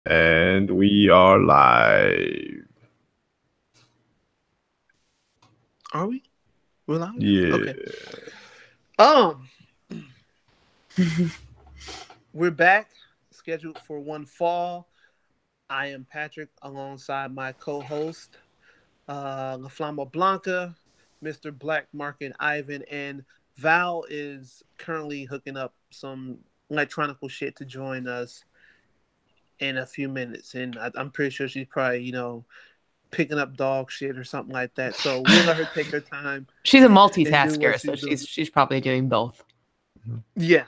And we are live. Are we? We're live? Yeah. Okay. We're back, scheduled for one fall. I am Patrick alongside my co-host, La Flama Blanca, Mr. Black Market Ivan, and Val is currently hooking up some electronical shit to join us in a few minutes. And I'm pretty sure she's probably, picking up dog shit or something like that. So we'll let her take her time She's a and do what multitasker, so she's doing. she's probably doing both. Yes.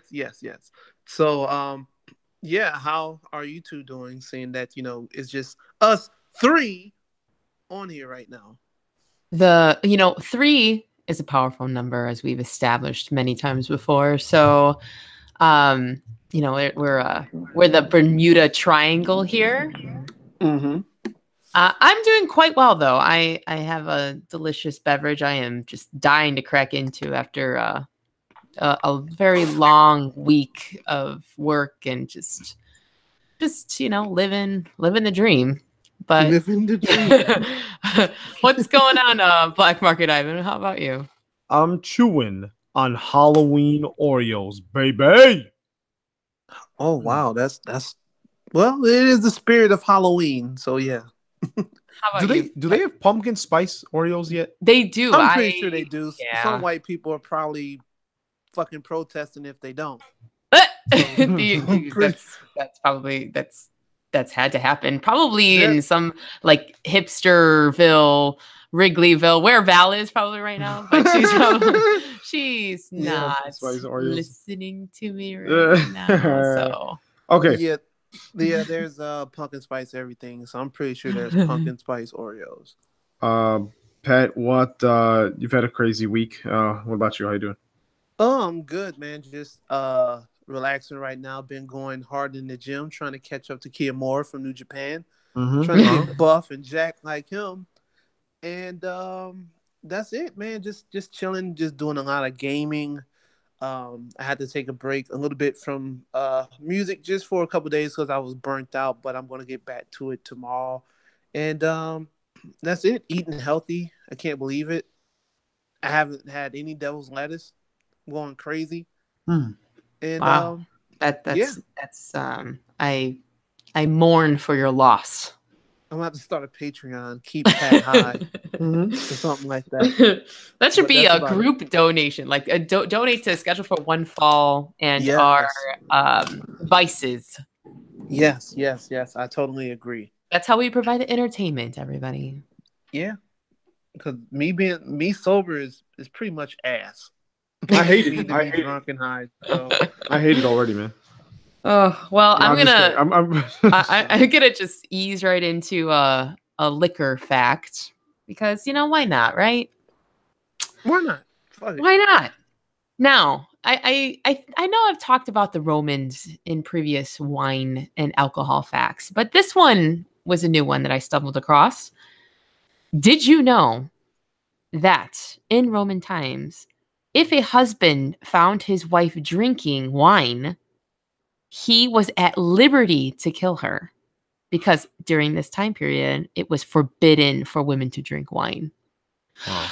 So, yeah, how are you two doing? Seeing that it's just us three on here right now. Three is a powerful number, as we've established many times before. So, we're the Bermuda Triangle here. Mm-hmm. I'm doing quite well, though. I have a delicious beverage I am just dying to crack into after a very long week of work and just living the dream. But Living the dream. What's going on, Black Market Ivan? How about you? I'm chewing on Halloween Oreos, baby. Oh wow, that's well, it is the spirit of Halloween, so yeah. How about you? Do they have pumpkin spice Oreos yet? They do. I'm pretty sure they do. Yeah. Some white people are probably fucking protesting if they don't. That's had to happen. Probably in some like hipsterville, Wrigleyville, where Val is probably right now. But she's not listening to me right now. So okay. Yeah, there's pumpkin spice everything. So I'm pretty sure there's pumpkin spice Oreos. Pat, what you've had a crazy week. What about you? How you doing? I'm good, man. Just relaxing right now. Been going hard in the gym, trying to catch up to Kiyomura from New Japan. Mm-hmm. Trying to get buff and jacked like him. And that's it, man. Just chilling, just doing a lot of gaming. I had to take a break a little bit from music just for a couple days because I was burnt out, but I'm gonna get back to it tomorrow. And that's it. Eating healthy. I can't believe it. I haven't had any devil's lettuce. I'm going crazy. And wow. I mourn for your loss. I'm gonna have to start a Patreon, keep Pat high, or something like that. That should be a group donation, like donate to Schedule for One Fall and our vices. Yes. I totally agree. That's how we provide the entertainment, everybody. Yeah, because me sober is pretty much ass. I hate it. I hate drunk and high. So. I hate it already, man. Oh well, I'm gonna just ease right into a liquor fact because why not, right? Why not? Why not? Now, I know I've talked about the Romans in previous wine and alcohol facts, but this one was a new one that I stumbled across. Did you know that in Roman times, if a husband found his wife drinking wine, he was at liberty to kill her because during this time period, it was forbidden for women to drink wine. Wow.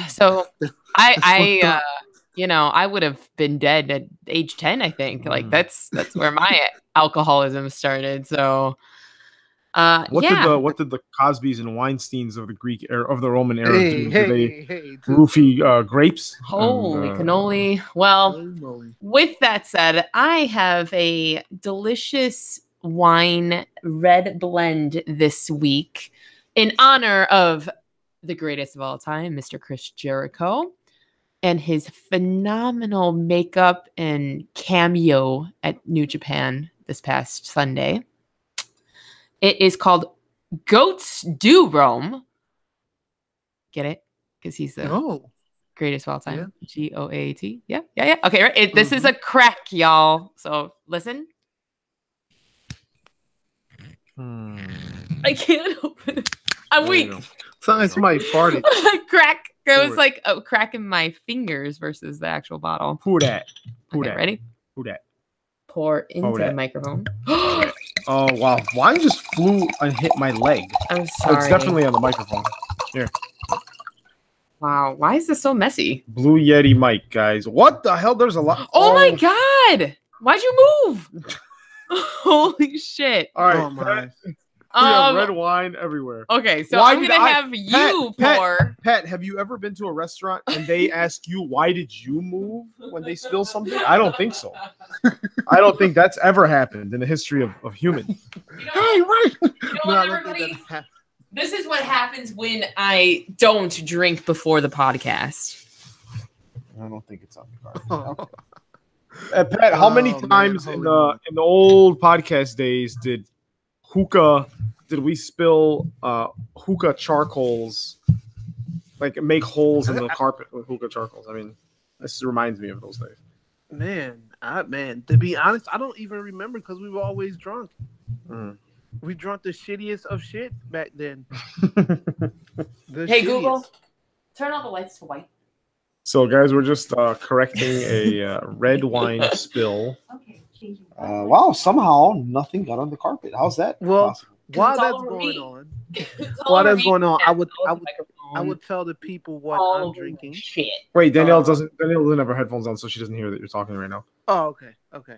So I would have been dead at age 10, I think. Like that's where my alcoholism started. So what did the Cosbys and Weinsteins of the Greek era, of the Roman era do? Did they roofie grapes? Holy cannoli. Well, with that said, I have a delicious wine red blend this week in honor of the greatest of all time, Mr. Chris Jericho, and his phenomenal makeup and cameo at New Japan this past Sunday. It is called Goats Do Roam. Get it? Because he's the greatest of all time. Yeah. GOAT. Yeah. Okay, right. This is a crack, y'all. So listen. I can't open it. I'm weak. Sounds like somebody farted. Crack. It was like a crack in my fingers versus the actual bottle. Who that? Okay, ready? Who that? Pour into the microphone. Oh, wow. Wine just flew and hit my leg. I'm sorry. It's definitely on the microphone. Here. Wow. Why is this so messy? Blue Yeti mic, guys. What the hell? There's a lot. Oh my God. Why'd you move? Holy shit. All right. Oh my. We have red wine everywhere. Okay, so I'm gonna have you pour. Pat, have you ever been to a restaurant and they ask you why did you move when they spill something? I don't think so. I don't think that's ever happened in the history of humans. Hey, wait! Everybody, this is what happens when I don't drink before the podcast. I don't think it's on the card. Pat, how many times in the old podcast days did we spill hookah charcoals, like make holes in the carpet with hookah charcoals? I mean, this reminds me of those days. Man, to be honest, I don't even remember because we were always drunk. We drunk the shittiest of shit back then. Hey, Google, turn all the lights to white. So, guys, we're just correcting a red wine spill. Okay. Wow, somehow nothing got on the carpet. How's that possible? While that's going on, I would tell the people what I'm drinking. Shit. Wait, Danielle doesn't have her headphones on, so she doesn't hear that you're talking right now. Oh, okay.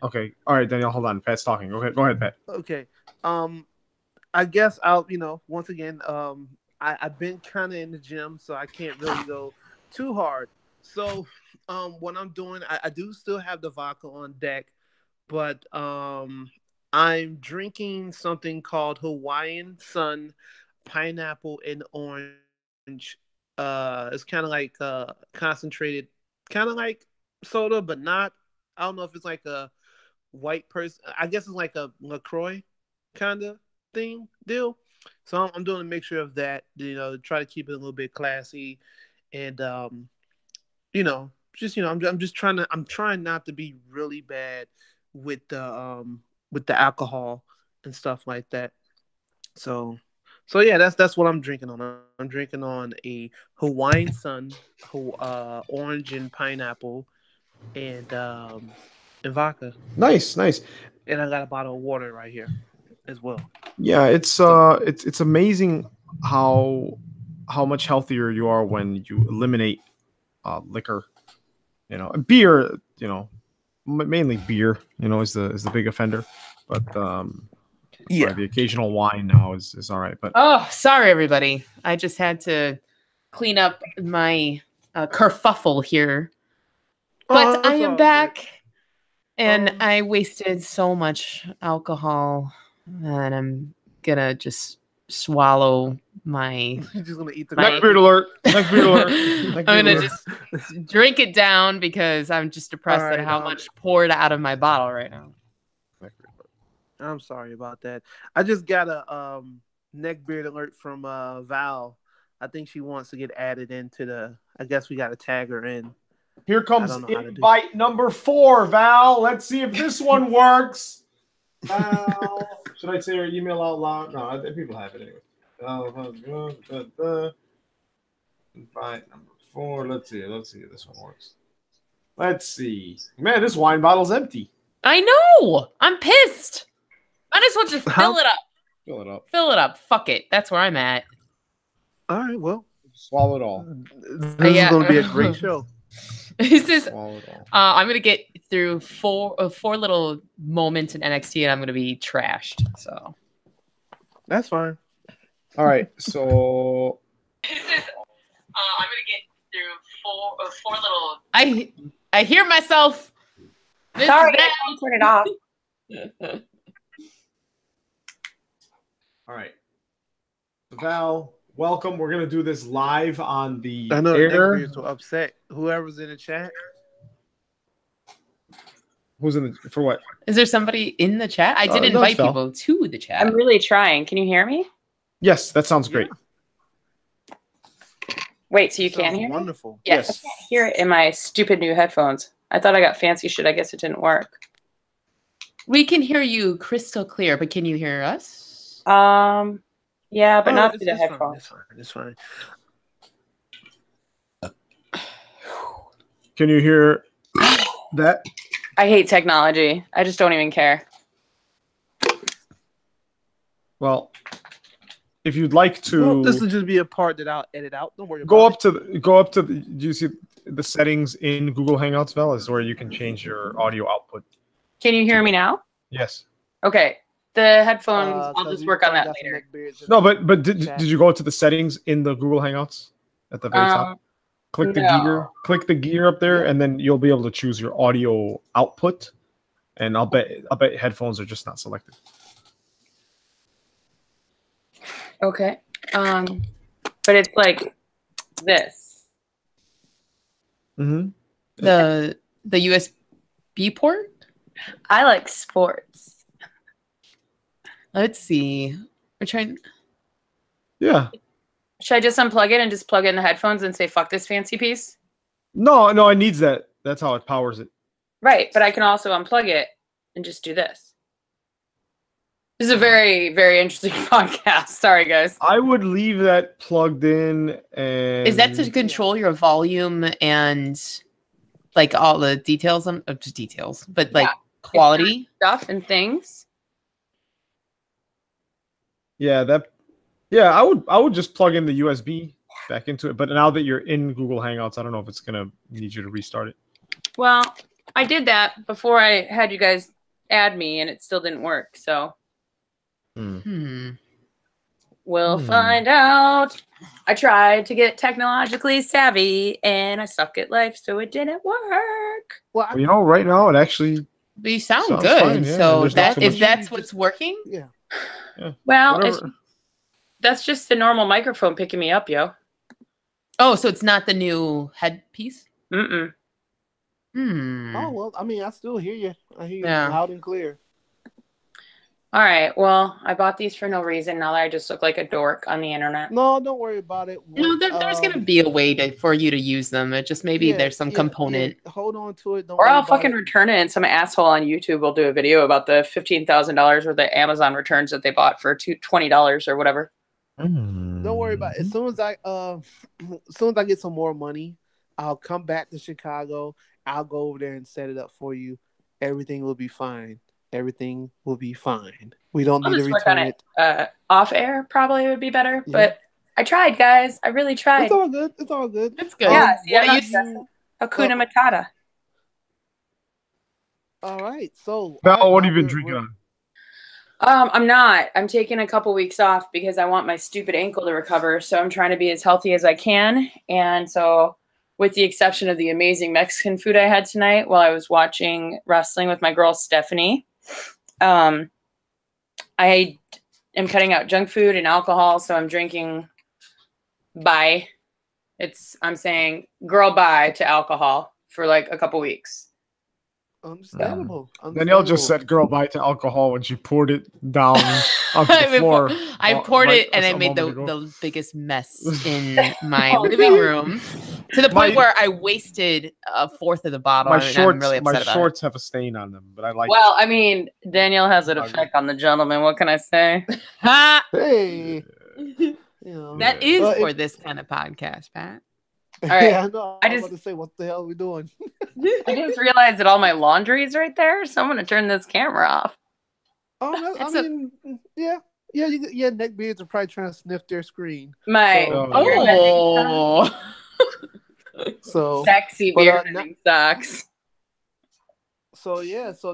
All right, Danielle, hold on. Pat's talking. Okay, go ahead, Pat. Okay. I guess I'll, once again, I've been kind of in the gym, so I can't really go too hard. So, what I'm doing, I do still have the vodka on deck, but I'm drinking something called Hawaiian Sun Pineapple and Orange. It's kind of like concentrated, kind of like soda, but not. I don't know if it's like a white person. I guess it's like a LaCroix kind of deal. So I'm doing a mixture of that, to try to keep it a little bit classy, and I'm trying not to be really bad with the alcohol and stuff like that. So yeah, that's what I'm drinking on. I'm drinking on a Hawaiian Sun, orange and pineapple, and vodka. Nice. And I got a bottle of water right here as well. Yeah, it's amazing how much healthier you are when you eliminate liquor. Beer. Mainly beer. Is the big offender, but yeah, the occasional wine now is all right. But sorry everybody, I just had to clean up my kerfuffle here. But I am back, and I wasted so much alcohol, and I'm gonna just swallow my. You're just gonna eat the neckbeard alert. I'm gonna just drink it down because I'm just depressed at how much poured out of my bottle right now. I'm sorry about that. I just got a neckbeard alert from Val. I think she wants to get added into the. I guess we got to tag her in. Here comes invite number 4, Val. Let's see if this one works. Val, should I say her email out loud? No, I think people have it anyway. Invite number 4. Let's see if this one works. Let's see. Man, this wine bottle's empty. I know. I'm pissed. I just want to fill it up. Fill it up. Fuck it. That's where I'm at. All right. Well, swallow it all. This is going to be a great show. I'm gonna get through four little moments in NXT, and I'm gonna be trashed. So that's fine. All right, so I'm gonna get through four little. I hear myself. Sorry, I turn it off. All right, Val. Welcome. We're gonna do this live on the I know air. Nick so upset. Whoever's in the chat. Who's in the for what? Is there somebody in the chat? I did invite people to the chat. I'm really trying. Can you hear me? Yes, that sounds great. Wait, so you can hear me? Wonderful. Yes. I can't hear it in my stupid new headphones. I thought I got fancy shit. I guess it didn't work. We can hear you crystal clear, but can you hear us? Yeah, but not through the headphones. It's fine. Can you hear that? I hate technology. I just don't even care. Well, if you'd like to, well, this will just be a part that I'll edit out. Don't worry. go about up to. Do you see the settings in Google Hangouts, Val? Is where you can change your audio output. Can you hear me now? Yes. Okay. The headphones, I'll 'cause just we work on probably that got some later. neckbeards in No, the but did chat. you go to the settings in the Google Hangouts at the very top? Click the gear. Click the gear up there, and then you'll be able to choose your audio output. And I'll bet headphones are just not selected. Okay. But it's like this. Mm-hmm. The USB port? I like sports. Let's see. We're trying. Yeah. Should I just unplug it and just plug in the headphones and say, fuck this fancy piece? No, it needs that. That's how it powers it. Right. But I can also unplug it and just do this. This is a very, very interesting podcast. Sorry, guys. I would leave that plugged in. And Is that to control your volume and like all the details on just details, but like quality stuff and things? Yeah, I would just plug in the USB back into it. But now that you're in Google Hangouts, I don't know if it's gonna need you to restart it. Well, I did that before I had you guys add me, and it still didn't work. So we'll find out. I tried to get technologically savvy, and I suck at life, so it didn't work. Well, right now it actually. But you sound sounds good. fine, yeah. So There's not if too that's what's working, Yeah. Well, that's just the normal microphone picking me up, yo. Oh, so it's not the new headpiece? Mm-mm. Oh, well, I mean, I still hear you. I hear you loud and clear. All right. Well, I bought these for no reason. Now that I just look like a dork on the internet. No, don't worry about it. No, there's going to be a way for you to use them. It just maybe there's some component. Yeah. Hold on to it. Don't or worry I'll about fucking it. return it, and some asshole on YouTube will do a video about the $15,000 worth of Amazon returns that they bought for $20 or whatever. Don't worry about it. As soon as I get some more money, I'll come back to Chicago. I'll go over there and set it up for you. Everything will be fine. Everything will be fine. We don't need to return it. Off air probably would be better, but I tried, guys. I really tried. It's all good. It's all good. It's good. Yeah, Hakuna Matata. All right. So, Val, what have you been drinking on? I'm not. I'm taking a couple weeks off because I want my stupid ankle to recover. So I'm trying to be as healthy as I can. And so, with the exception of the amazing Mexican food I had tonight while I was watching wrestling with my girl Stephanie, I am cutting out junk food and alcohol. So I'm drinking bye. I'm saying girl bye to alcohol for like a couple weeks. Understandable. Danielle just said girl bye to alcohol when she poured it down onto the floor. I poured it and I made the biggest mess in my living room to the point where I wasted a fourth of the bottle. My shorts, I'm really upset about shorts have a stain on them, but I like Well, I mean, Danielle has an effect on the gentleman. What can I say? Hey. That is for this kind of podcast, Pat. All right. Yeah, I know. I was about to say, what the hell are we doing? I just realized that all my laundry is right there, so I'm going to turn this camera off. Oh, yeah. Neckbeards are probably trying to sniff their screen. So sexy beard sucks. So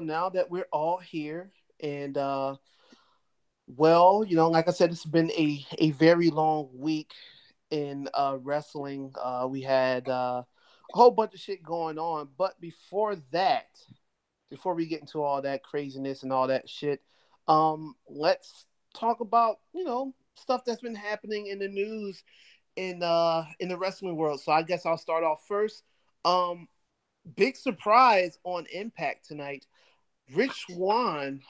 now that we're all here and like I said, it's been a very long week in wrestling. We had a whole bunch of shit going on, but before we get into all that craziness and all that shit, let's talk about stuff that's been happening in the news in the wrestling world. So I guess I'll start off first. Big surprise on Impact tonight. Rich Swann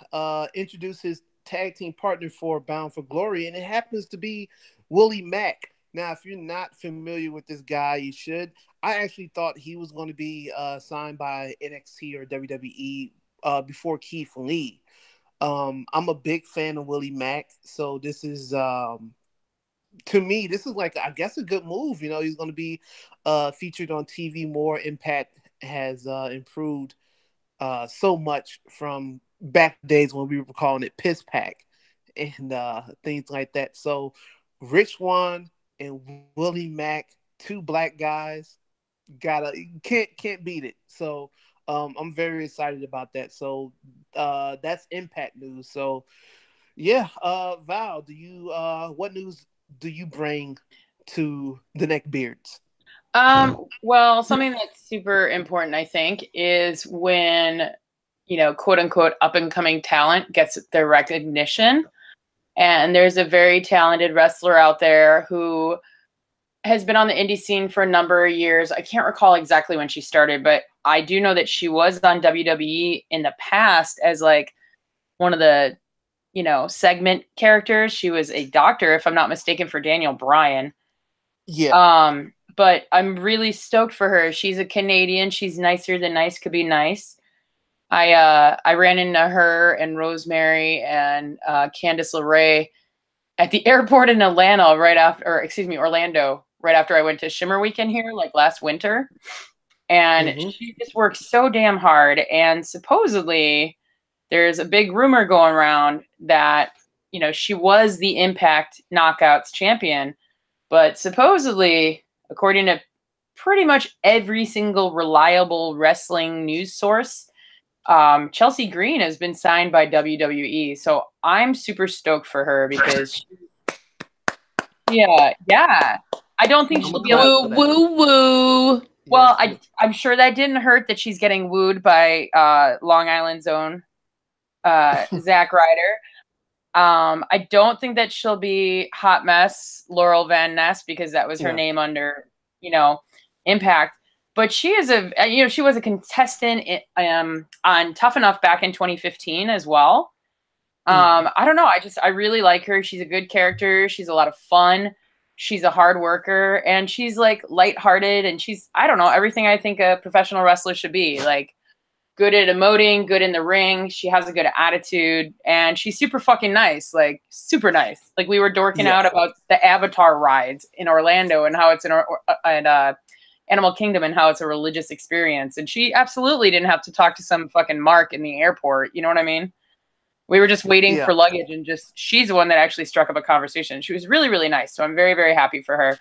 introduced his tag team partner for Bound for Glory, and it happens to be Willie Mack. Now, if you're not familiar with this guy, you should. I actually thought he was going to be signed by NXT or WWE before Keith Lee. I'm a big fan of Willie Mack, so this is, to me, this is like, I guess, a good move. He's going to be featured on TV more. Impact has improved so much from back days when we were calling it Piss Pack. and things like that. So Rich Swann and Willie Mack, two black guys, can't beat it. So I'm very excited about that. So that's Impact news. So yeah, Val, do you what news do you bring to the Neckbeards? Well, something that's super important, I think, is when, quote unquote, up and coming talent gets their recognition. And there's a very talented wrestler out there who has been on the indie scene for a number of years. I can't recall exactly when she started, but I do know that she was on WWE in the past as like one of the, segment characters. She was a doctor, if I'm not mistaken, for Daniel Bryan. Yeah. But I'm really stoked for her. She's a Canadian. She's nicer than nice could be nice. I ran into her and Rosemary and Candice LeRae at the airport in Orlando right after I went to Shimmer Weekend here, like last winter. And she just works so damn hard. And supposedly there's a big rumor going around that, she was the Impact Knockouts champion. But supposedly, according to pretty much every single reliable wrestling news source, Chelsea Green has been signed by WWE. So I'm super stoked for her because yeah. I don't think she'll be able to woo. Well, I'm sure that didn't hurt that she's getting wooed by Long Island's own Zack Ryder. I don't think that she'll be Hot Mess Laurel Van Ness because that was her name under, Impact. But she is she was a contestant on Tough Enough back in 2015 as well. I don't know. I really like her. She's a good character. She's a lot of fun. She's a hard worker and she's like lighthearted and she's, I don't know, everything I think a professional wrestler should be, like good at emoting, good in the ring. She has a good attitude and she's super fucking nice, like super nice. Like we were dorking out about the Avatar rides in Orlando and how it's Animal Kingdom and how it's a religious experience. And she absolutely didn't have to talk to some fucking Mark in the airport. You know what I mean? We were just waiting for luggage and she's the one that actually struck up a conversation. She was really, really nice. So I'm very, very happy for her.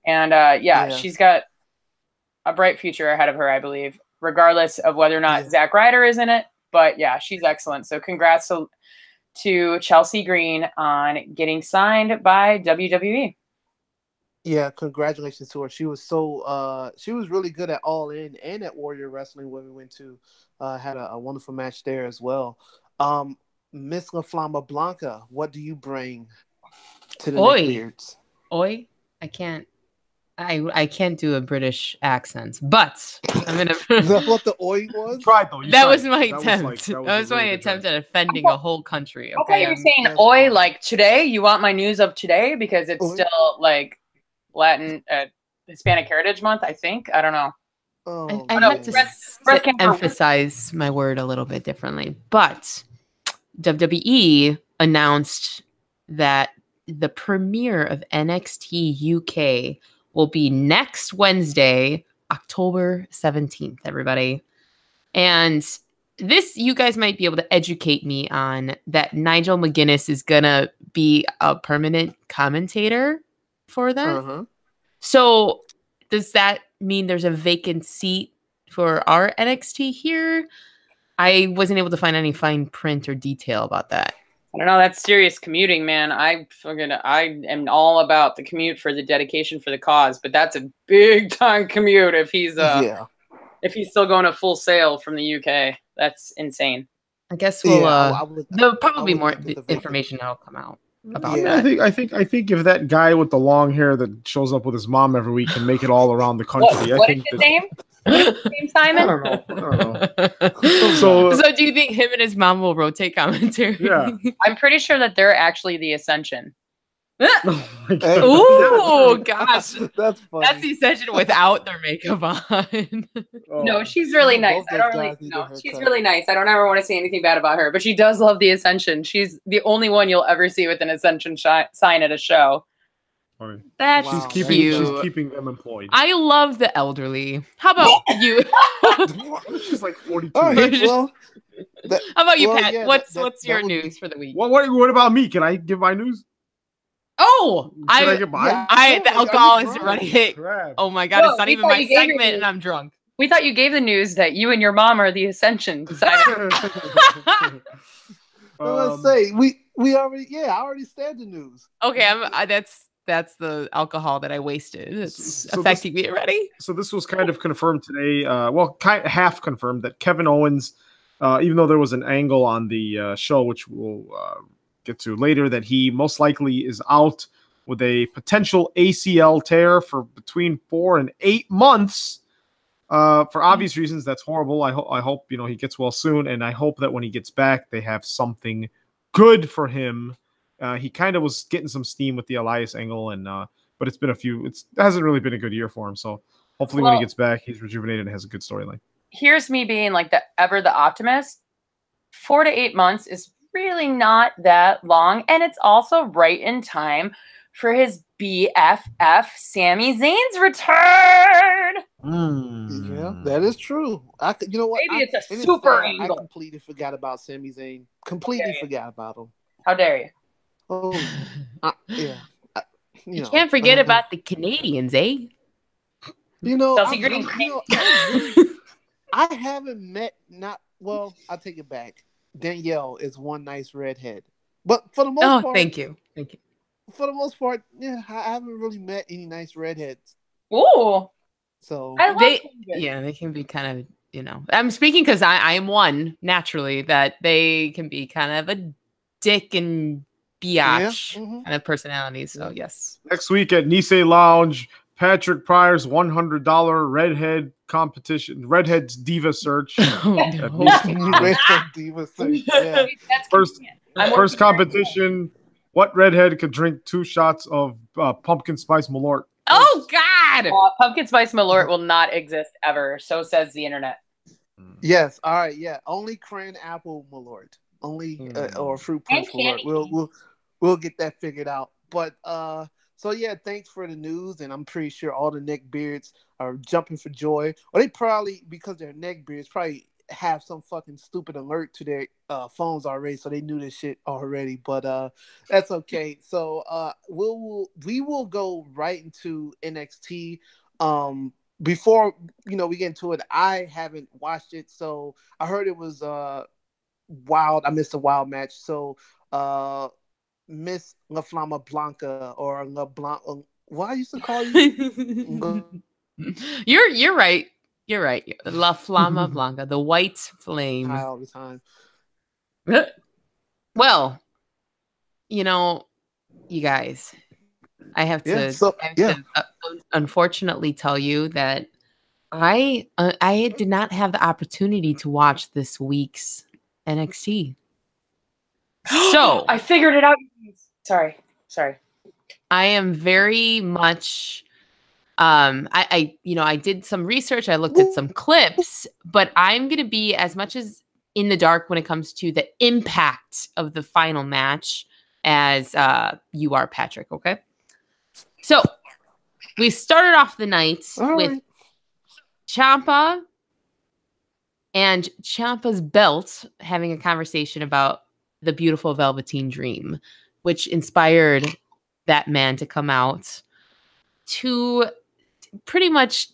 And she's got a bright future ahead of her, I believe, regardless of whether or not Zack Ryder is in it. But yeah, she's excellent. So congrats to Chelsea Green on getting signed by WWE. Yeah, congratulations to her. She was she was really good at All In and at Warrior Wrestling when we went to had a wonderful match there as well. Miss La Flama Blanca, what do you bring to the Neckbeards? Oi, I can't do a British accent, but I'm gonna. Is that what the oi was? Tried though. That was my attempt. That was my attempt at offending a whole country. Okay? I thought you were saying oi like today. You want my news of today because it's still like Latin Hispanic Heritage Month. I think. I don't know. I have to emphasize my word a little bit differently, but WWE announced that the premiere of NXT UK will be next Wednesday, October 17th, everybody. And this, you guys might be able to educate me on that Nigel McGuinness is going to be a permanent commentator for them. So does that mean there's a vacant seat for our NXT here? I wasn't able to find any fine print or detail about that. I don't know. That's serious commuting, man. I am all about the commute for the dedication for the cause, but that's a big time commute if he's still going to Full Sail from the UK. That's insane. I guess there'll probably be more information that'll come out about that. I think if that guy with the long hair that shows up with his mom every week can make it all around the country, what is his name? Simon? I don't know. So do you think him and his mom will rotate commentary? Yeah. I'm pretty sure that they're actually the Ascension. Oh gosh, that's funny. That's the Ascension without their makeup on. No, she's really nice. She's really nice. I don't ever want to say anything bad about her, but she does love the Ascension. She's the only one you'll ever see with an Ascension sign at a show. That's cute. She's keeping them employed. I love the elderly. How about you? She's like 42. All right, well, How about you, Pat? Yeah, what's your news for the week? What about me? Can I give my news? Oh, I get mine? Yeah, the alcohol is running. Crap. Oh my God, it's not even my segment, and I'm drunk. We thought you gave the news that you and your mom are the Ascension side. Let's say we already. Yeah, I already said the news. Okay, that's the alcohol that I wasted. It's affecting me already. So this was kind of confirmed today. Half confirmed that Kevin Owens, even though there was an angle on the show, which we'll get to later, that he most likely is out with a potential ACL tear for between 4 and 8 months. For obvious reasons, that's horrible. I hope he gets well soon, and I hope that when he gets back, they have something good for him. He kind of was getting some steam with the Elias angle, but it's been it hasn't really been a good year for him. So hopefully when he gets back, he's rejuvenated and has a good storyline. Here's me being like the optimist. 4 to 8 months is really not that long, and it's also right in time for his BFF Sami Zayn's return. Yeah, that is true. You know what? Maybe it's a super angle. I completely forgot about Sami Zayn. Completely forgot about him. How dare you? Oh, yeah. You can't forget about the Canadians, eh? I haven't met I'll take it back. Danielle is one nice redhead, but for the most part, thank you. For the most part, yeah, I haven't really met any nice redheads. Ooh, so they can be kind of I'm speaking because I am one naturally that they can be kind of a dick and biatch kind of personality. So yes, next week at Nisei Lounge, Patrick Pryor's $100 redhead competition, redhead's diva search. Redhead diva search. Yeah. First competition. What redhead could drink 2 shots of pumpkin spice Malort? Oh God! Pumpkin spice Malort will not exist ever. So says the internet. Yes. All right. Yeah. Only cran apple Malort. Only or fruit punch Malort. We'll get that figured out. But so yeah, thanks for the news, and I'm pretty sure all the neckbeards are jumping for joy. Or they probably, because they're neckbeards, probably have some fucking stupid alert to their phones already, so they knew this shit already. But that's okay. So we will go right into NXT. Before we get into it, I haven't watched it, so I heard it was wild. I missed a wild match. So Miss La Flama Blanca or La Blanca, what I used to call you? You're right. You're right. La Flama Blanca, the white flame. All the time. Well, you guys, I have to unfortunately tell you that I did not have the opportunity to watch this week's NXT. So I figured it out. Sorry. I am very much. I did some research. I looked at some clips, but I'm going to be as much as in the dark when it comes to the impact of the final match as you are, Patrick. Okay. So we started off the night with Ciampa and Ciampa's belt having a conversation about the beautiful Velveteen Dream, which inspired that man to come out to pretty much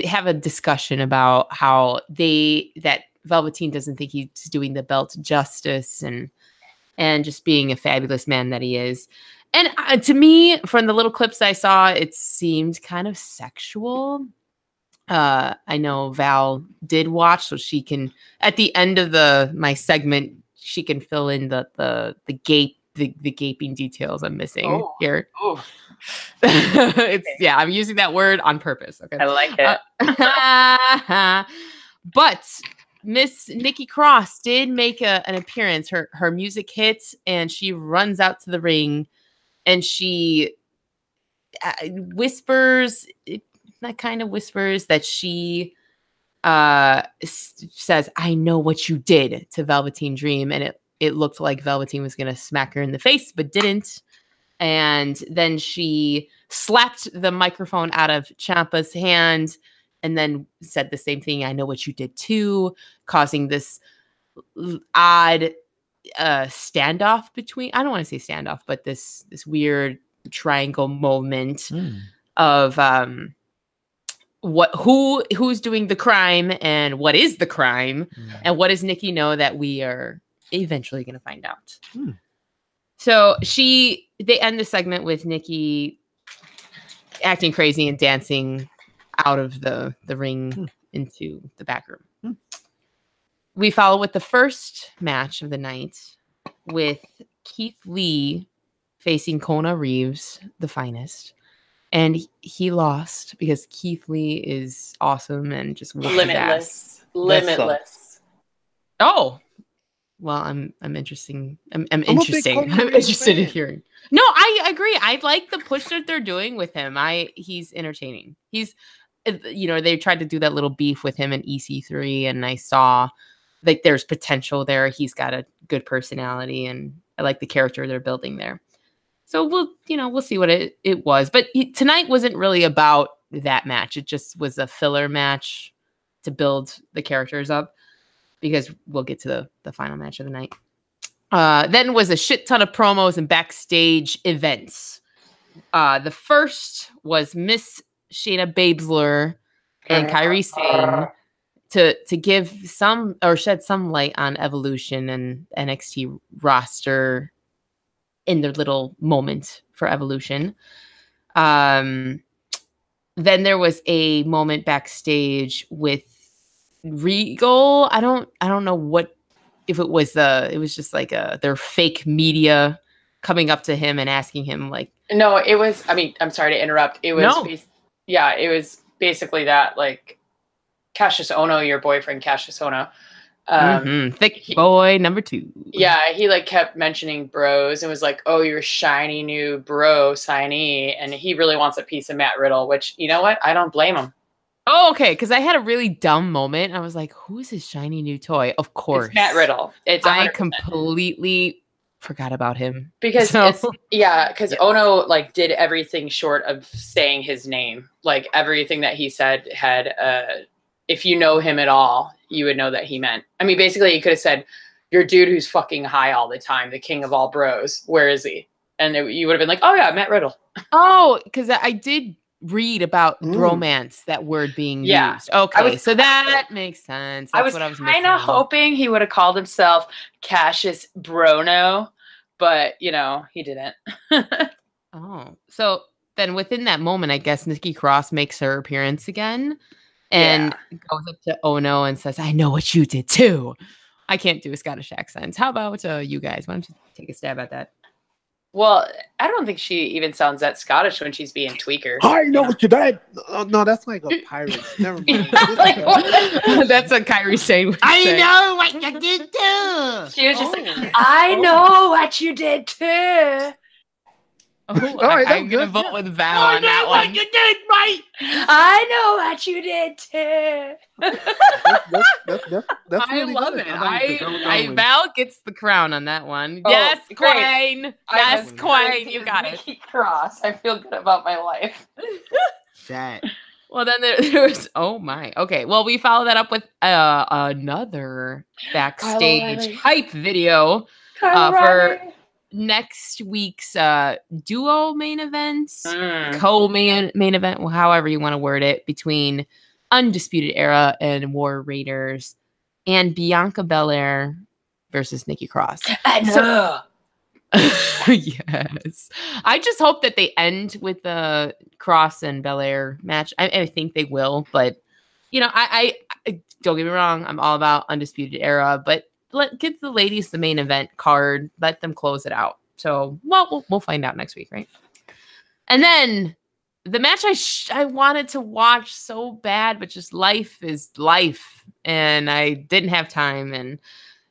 have a discussion about how that Velveteen doesn't think he's doing the belt justice and just being a fabulous man that he is. And to me, from the little clips I saw, it seemed kind of sexual. I know Val did watch, so she can, at the end of my segment, she can fill in the gaping details I'm missing here. Oh. I'm using that word on purpose. Okay, I like it. But Miss Nikki Cross did make an appearance. Her music hits, and she runs out to the ring, and she whispers that she says, "I know what you did to Velveteen Dream," and it looked like Velveteen was going to smack her in the face, but didn't. And then she slapped the microphone out of Ciampa's hand and then said the same thing. "I know what you did too," causing this odd standoff between, I don't want to say standoff, but this weird triangle moment of who's doing the crime and what is the crime and what does Nikki know that we are eventually going to find out. So they end the segment with Nikki acting crazy and dancing out of the ring into the back room. We follow with the first match of the night with Keith Lee facing Kona Reeves, the finest. And he lost because Keith Lee is awesome and just limitless. Oh, well, I'm interested. I'm interested in hearing. No, I agree. I like the push that they're doing with him. He's entertaining. He's, they tried to do that little beef with him in EC3, and I saw like there's potential there. He's got a good personality, and I like the character they're building there. So we'll see what it was. But tonight wasn't really about that match. It just was a filler match to build the characters up, because we'll get to the final match of the night. Then was a shit ton of promos and backstage events. The first was Miss Shayna Baszler and Kairi Sane to give some or shed some light on Evolution and NXT roster in their little moment for Evolution. Then there was a moment backstage with Regal. I don't know what, if it was just like their fake media coming up to him and asking him like. No, it was, I'm sorry to interrupt. It was, it was basically that, like, Cassius Ohno, your boyfriend, Cassius Ohno. Thick boy number 2. Yeah, he like kept mentioning bros and was like, "Oh, you're shiny new bro signee," and he really wants a piece of Matt Riddle. Which, you know what? I don't blame him. Oh, okay. Because I had a really dumb moment. I was like, "Who is his shiny new toy?" Of course, it's Matt Riddle. I completely forgot about him because Ohno like did everything short of saying his name. Like everything that he said had if you know him at all, you would know that he meant. Basically, he could have said, "Your dude who's fucking high all the time, the king of all bros. Where is he?" And you would have been like, "Oh yeah, Matt Riddle." Oh, because I did read about bromance, that word being used. Okay, so that makes sense. That's I was kind of hoping he would have called himself Cassius Brono, but he didn't. Oh, so then within that moment, I guess Nikki Cross makes her appearance again. And goes up to Ono and says, "I know what you did too." I can't do a Scottish accent. How about you guys? Why don't you take a stab at that? Well, I don't think she even sounds that Scottish when she's being tweaker. I know what you did. No, that's like a pirate. Never mind. That's a Kairi Sane. I know what you did too. She was just like, "I know what you did too." I'm going to vote with Val on that one. What you did, mate. I know what you did too. That's I really love good. it. Val gets the crown on that one. Yes, Queen. Yes, Queen. You got it. Cross. I feel good about my life. Chat. Well, then there was, oh my. Okay, well, we follow that up with another backstage hype video for next week's duo main events, co-main event, well, however you want to word it, between Undisputed Era and War Raiders and Bianca Belair versus Nikki Cross. I know. Yes. I just hope that they end with the Cross and Belair match. I think they will, but I don't get me wrong, I'm all about Undisputed Era, but get the ladies the main event card. Let them close it out. So, we'll find out next week, right? And then the match I wanted to watch so bad, but just life is life, and I didn't have time. And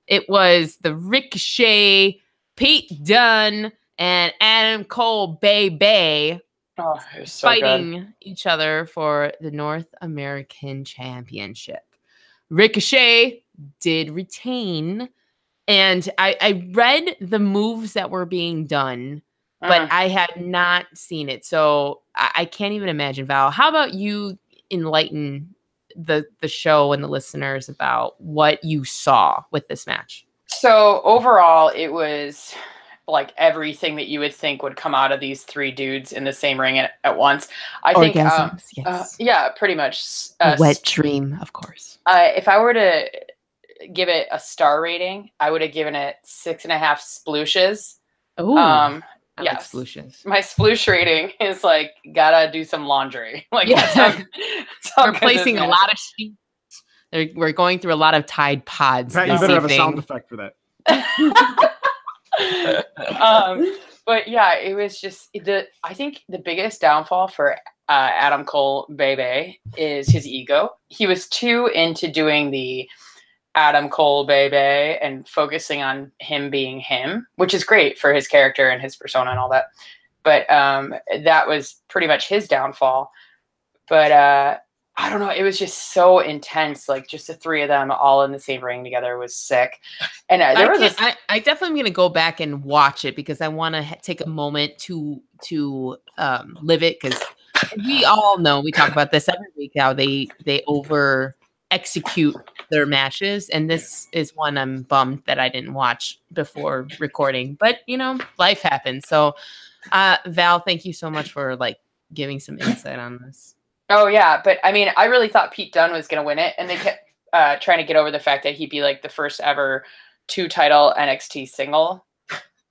it was the Ricochet, Pete Dunne, and Adam Cole Bay fighting each other for the North American Championship. Ricochet did retain, and I read the moves that were being done, but I had not seen it, so I can't even imagine. Val, how about you enlighten the show and the listeners about what you saw with this match. So overall, it was like everything that you would think would come out of these three dudes in the same ring at once. I think, yes. Yeah, pretty much. A wet dream, of course. If I were to give it a star rating, I would have given it 6.5 splooshes. Oh, yeah, like splooshes. My sploosh rating is like gotta do some laundry. Like we're placing a lot of sheets. We're going through a lot of Tide Pods. Pat, you better have a sound effect for that. But yeah, it was just I think the biggest downfall for Adam Cole Bebe is his ego. He was too into doing the Adam Cole Bebe and focusing on him being him, which is great for his character and his persona and all that. But that was pretty much his downfall. But I don't know. It was just so intense. Like just the three of them all in the same ring together was sick. And I definitely am going to go back and watch it because I want to take a moment to live it. Because we all know, we talk about this every week, how they over execute their matches. And this is one I'm bummed that I didn't watch before recording. But, life happens. So, Val, thank you so much for giving some insight on this. Oh, yeah. But I mean, I really thought Pete Dunne was going to win it. And they kept trying to get over the fact that he'd be the first ever 2-title NXT single.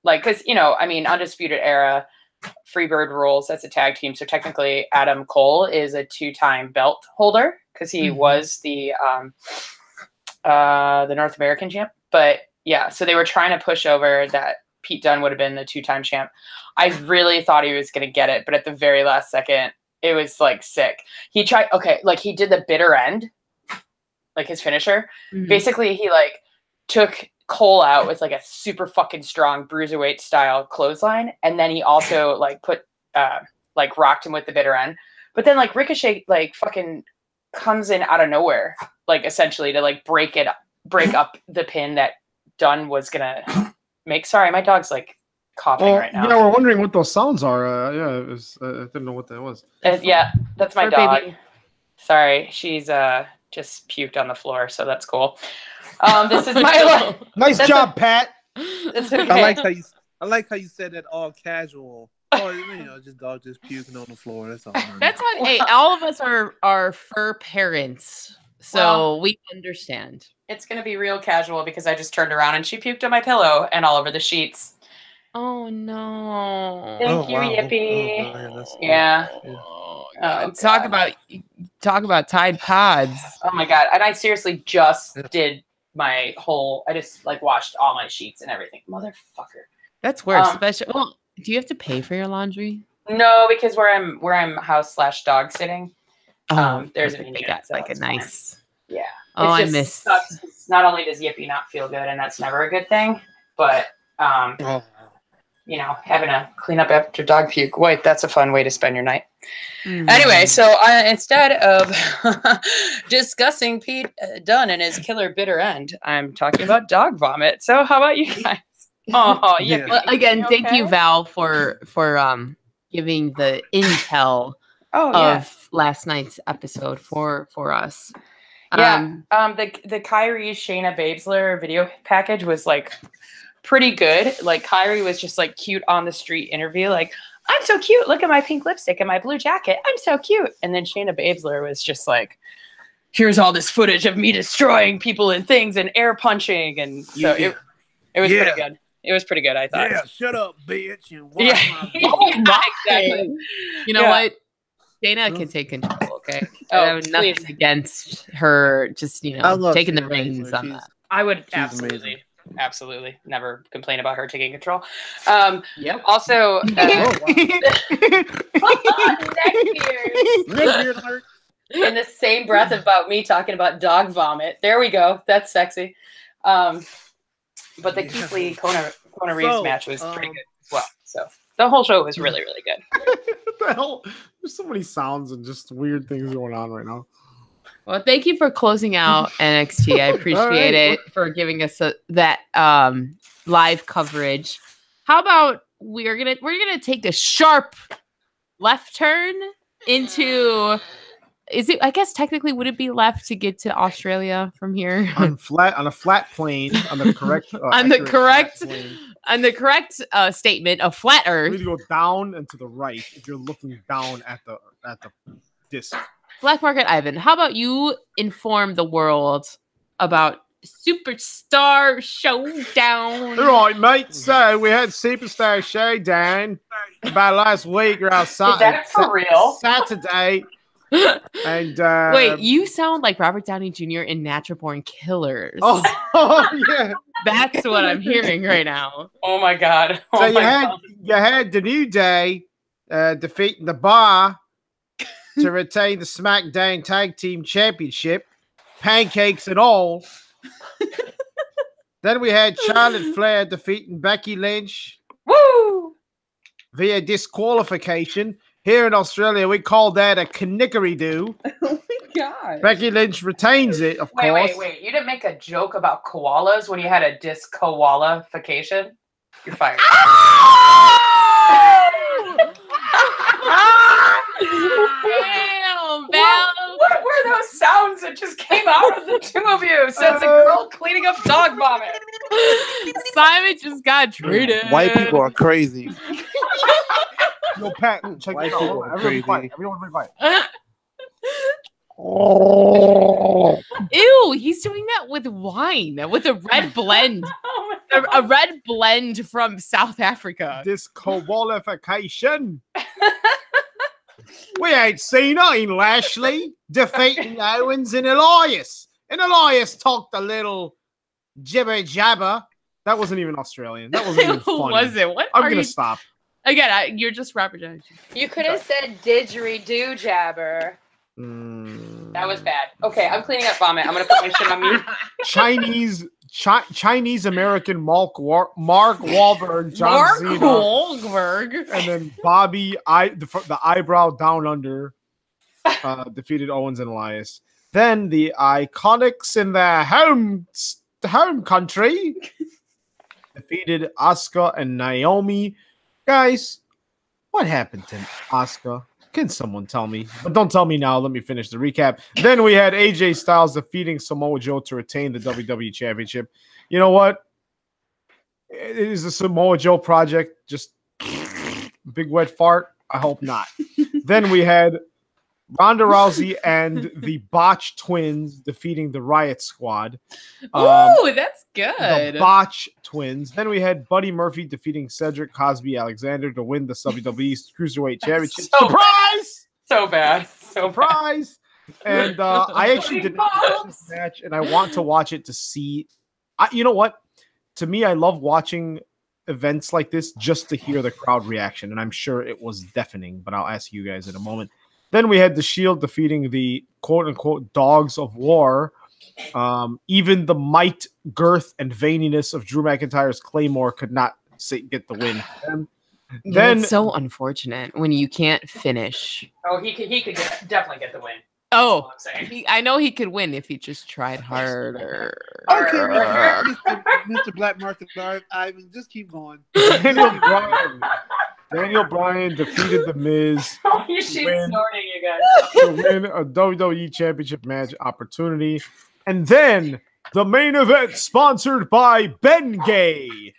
Because, Undisputed Era, Freebird rules, that's a tag team. So technically, Adam Cole is a 2-time belt holder because he was the North American champ. But yeah, so they were trying to push over that Pete Dunne would have been the 2-time champ. I really thought he was going to get it. But at the very last second, it was sick. He tried, he did the bitter end, his finisher. Mm-hmm. Basically, he took Cole out with a super fucking strong bruiserweight style clothesline. And then he also put, rocked him with the bitter end. But then Ricochet, fucking comes in out of nowhere, essentially to break up the pin that Dunne was going to make. Sorry, my dog's coughing right now. Yeah, we're wondering what those sounds are. It was, I didn't know what that was. Yeah, that's my dog. Baby. Sorry, she's just puked on the floor, so that's cool. This is my nice job, Pat. Okay. I like how you said that all casual. Oh, just dog just puking on the floor. That's all. That's how. Hey, all of us are fur parents, so we understand. It's gonna be real casual because I just turned around and she puked on my pillow and all over the sheets. Oh no! Thank you, wow. Yippee! Yeah. Talk about Tide Pods. Oh my god! And I seriously just did my whole. I just washed all my sheets and everything. Motherfucker. That's worse. Well, do you have to pay for your laundry? No, because where I'm house/dog sitting. There's an got a nice. Fine. Yeah. Oh, I miss. Not only does Yippee not feel good, and that's never a good thing, but having to clean up after dog puke. Wait, that's a fun way to spend your night. Mm-hmm. Anyway, so instead of discussing Pete Dunne and his killer bitter end, I'm talking about dog vomit. So how about you guys? Oh, yeah. Well, again, thank you, Val, for giving the intel of last night's episode for us. Yeah, the Kyrie Shayna Baszler video package was pretty good. Kyrie was just cute on the street interview, I'm so cute. Look at my pink lipstick and my blue jacket. I'm so cute. And then Shayna Baszler was just here's all this footage of me destroying people and things and air punching, and so it was pretty good. It was pretty good, I thought. Yeah, shut up, bitch. And Exactly. You know what? Dana can take control, okay? I have nothing against her just, taking the reins on that. I would absolutely never complain about her taking control. Yep. Also, neck beard. In the same breath about me talking about dog vomit. There we go. That's sexy. But the Keith Lee Kona Reeves match was pretty good as well. So the whole show was really, really good. What the hell? There's so many sounds and just weird things going on right now. Well, thank you for closing out NXT. I appreciate it for giving us that live coverage. How about we're gonna take a sharp left turn into is it? I guess technically, would it be left to get to Australia from here? on a flat plane on the correct statement of flat Earth. You need to go down and to the right if you're looking down at the disc. Black Market Ivan, how about you inform the world about Superstar Showdown? All right, mate. So we had Superstar Showdown about last week or outside. Is that for real? Saturday. And wait, you sound like Robert Downey Jr. in Natural Born Killers. Oh yeah, that's what I'm hearing right now. Oh my god! Oh so my you had the New Day defeating the Bar to retain the SmackDown Tag Team Championship, pancakes and all. Then we had Charlotte Flair defeating Becky Lynch. Woo! Via disqualification. Here in Australia, we call that a knickery-doo. Oh my god! Becky Lynch retains it, of course. Wait! You didn't make a joke about koalas when you had a disqualification? You're fired. Damn, Val. What were those sounds that just came out of the two of you? Since a girl cleaning up dog vomit. Simon just got treated. White people are crazy. Yo, Pat, check this out. Everyone be quiet. Ew, he's doing that with wine, with a red blend. A red blend from South Africa. Disqualification. We ain't seen her in Lashley defeating Owens and Elias. And Elias talked a little jibber jabber. That wasn't even Australian. That wasn't even funny. Was it? What? I'm gonna stop. Again, you're just Robert Downey. You could have said didgeridoo jabber. That was bad. Okay, I'm cleaning up vomit. I'm gonna put my shit on mute. Chinese American Mark Wahlberg, John Cena, Wahlberg, and then Bobby, the eyebrow down under, defeated Owens and Elias. Then the Iconics in their home country defeated Asuka and Naomi. Guys, what happened to Asuka? Can someone tell me? But don't tell me now. Let me finish the recap. Then we had AJ Styles defeating Samoa Joe to retain the WWE Championship. You know what? It is a Samoa Joe project. Just big wet fart. I hope not. Then we had Ronda Rousey and the Botch Twins defeating the Riot Squad. Oh, that's good. The Botch Twins. Then we had Buddy Murphy defeating Cedric Cosby Alexander to win the WWE Cruiserweight Championship. Surprise! So bad. Surprise! And I actually didn't watch this match, and I want to watch it to see. You know what? To me, I love watching events like this just to hear the crowd reaction, and I'm sure it was deafening, but I'll ask you guys in a moment. Then we had the Shield defeating the quote-unquote Dogs of War. Even the might, girth, and veniness of Drew McIntyre's Claymore could not get the win. Then it's so unfortunate when you can't finish. Oh, he could definitely get the win. Oh, I know he could win if he just tried harder. Okay, Mr. Black Market Ivan, just keep going. Daniel Bryan defeated The Miz She's snorting, you guys. to win a WWE Championship match opportunity. And then the main event sponsored by Bengay.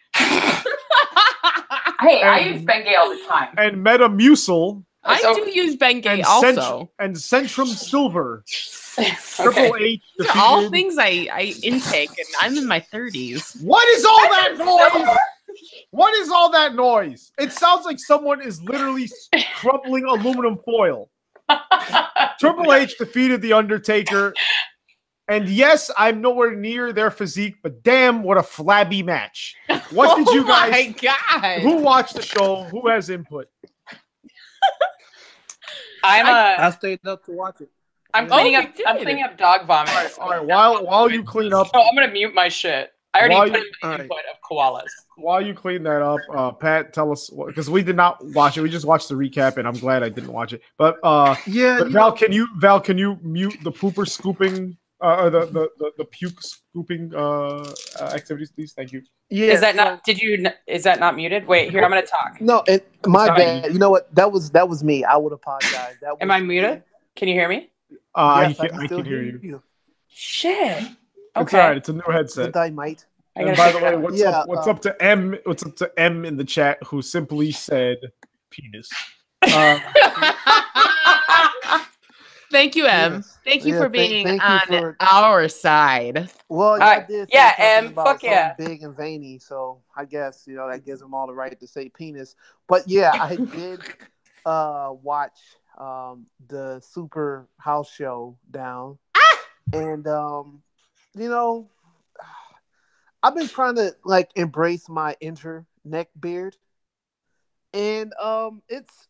Hey, I use Bengay all the time. And Metamucil. I do use Bengay also. And Centrum Silver. Okay. Triple H These are all things I intake, and I'm in my 30s. What is all that noise? What is all that noise? It sounds like someone is literally crumbling aluminum foil. Triple H defeated The Undertaker. And yes, I'm nowhere near their physique, but damn, what a flabby match. What did you guys... Oh my God. Who watched the show? Who has input? I stayed up to watch it. I'm cleaning up dog vomit. All right. While you clean up... So I'm going to mute my shit. I already put in the input of koalas. While you clean that up, Pat, tell us, because we did not watch it. We just watched the recap, and I'm glad I didn't watch it. But Val, can you mute the pooper scooping or the puke scooping activities, please? Thank you. Yeah. Is that not muted? Wait, here, I'm gonna talk. No, my bad. You know what? That was me. I would apologize. Am I muted? Can you hear me? Yes, I can hear you. Shit. It's Okay. all right. It's a new headset. Good night. And by the way, what's Yeah, up? What's up to M? What's up to M in the chat? Who simply said penis. Thank you, M. Yes. Thank you Yeah, for being thank you on for- our side. Well, I did say something M, about fuck something yeah. big and veiny, so I guess that gives them all the right to say penis. But yeah, I did watch the Super House Show down, and I've been trying to like embrace my neck beard. And it's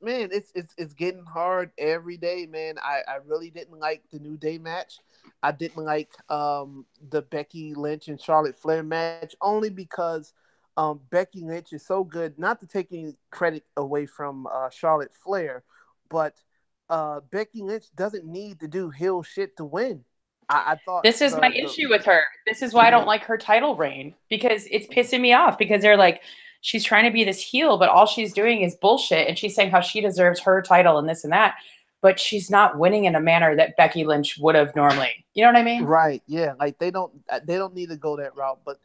getting hard every day, man. I really didn't like the New Day match. I didn't like the Becky Lynch and Charlotte Flair match only because Becky Lynch is so good. Not to take any credit away from Charlotte Flair, but Becky Lynch doesn't need to do heel shit to win. I thought this is my issue with her. This is why I don't like her title reign, because it's pissing me off, because they're like, she's trying to be this heel, but all she's doing is bullshit. And she's saying how she deserves her title and this and that, but she's not winning in a manner that Becky Lynch would have normally. You know what I mean? Right. Yeah. Like they don't need to go that route, but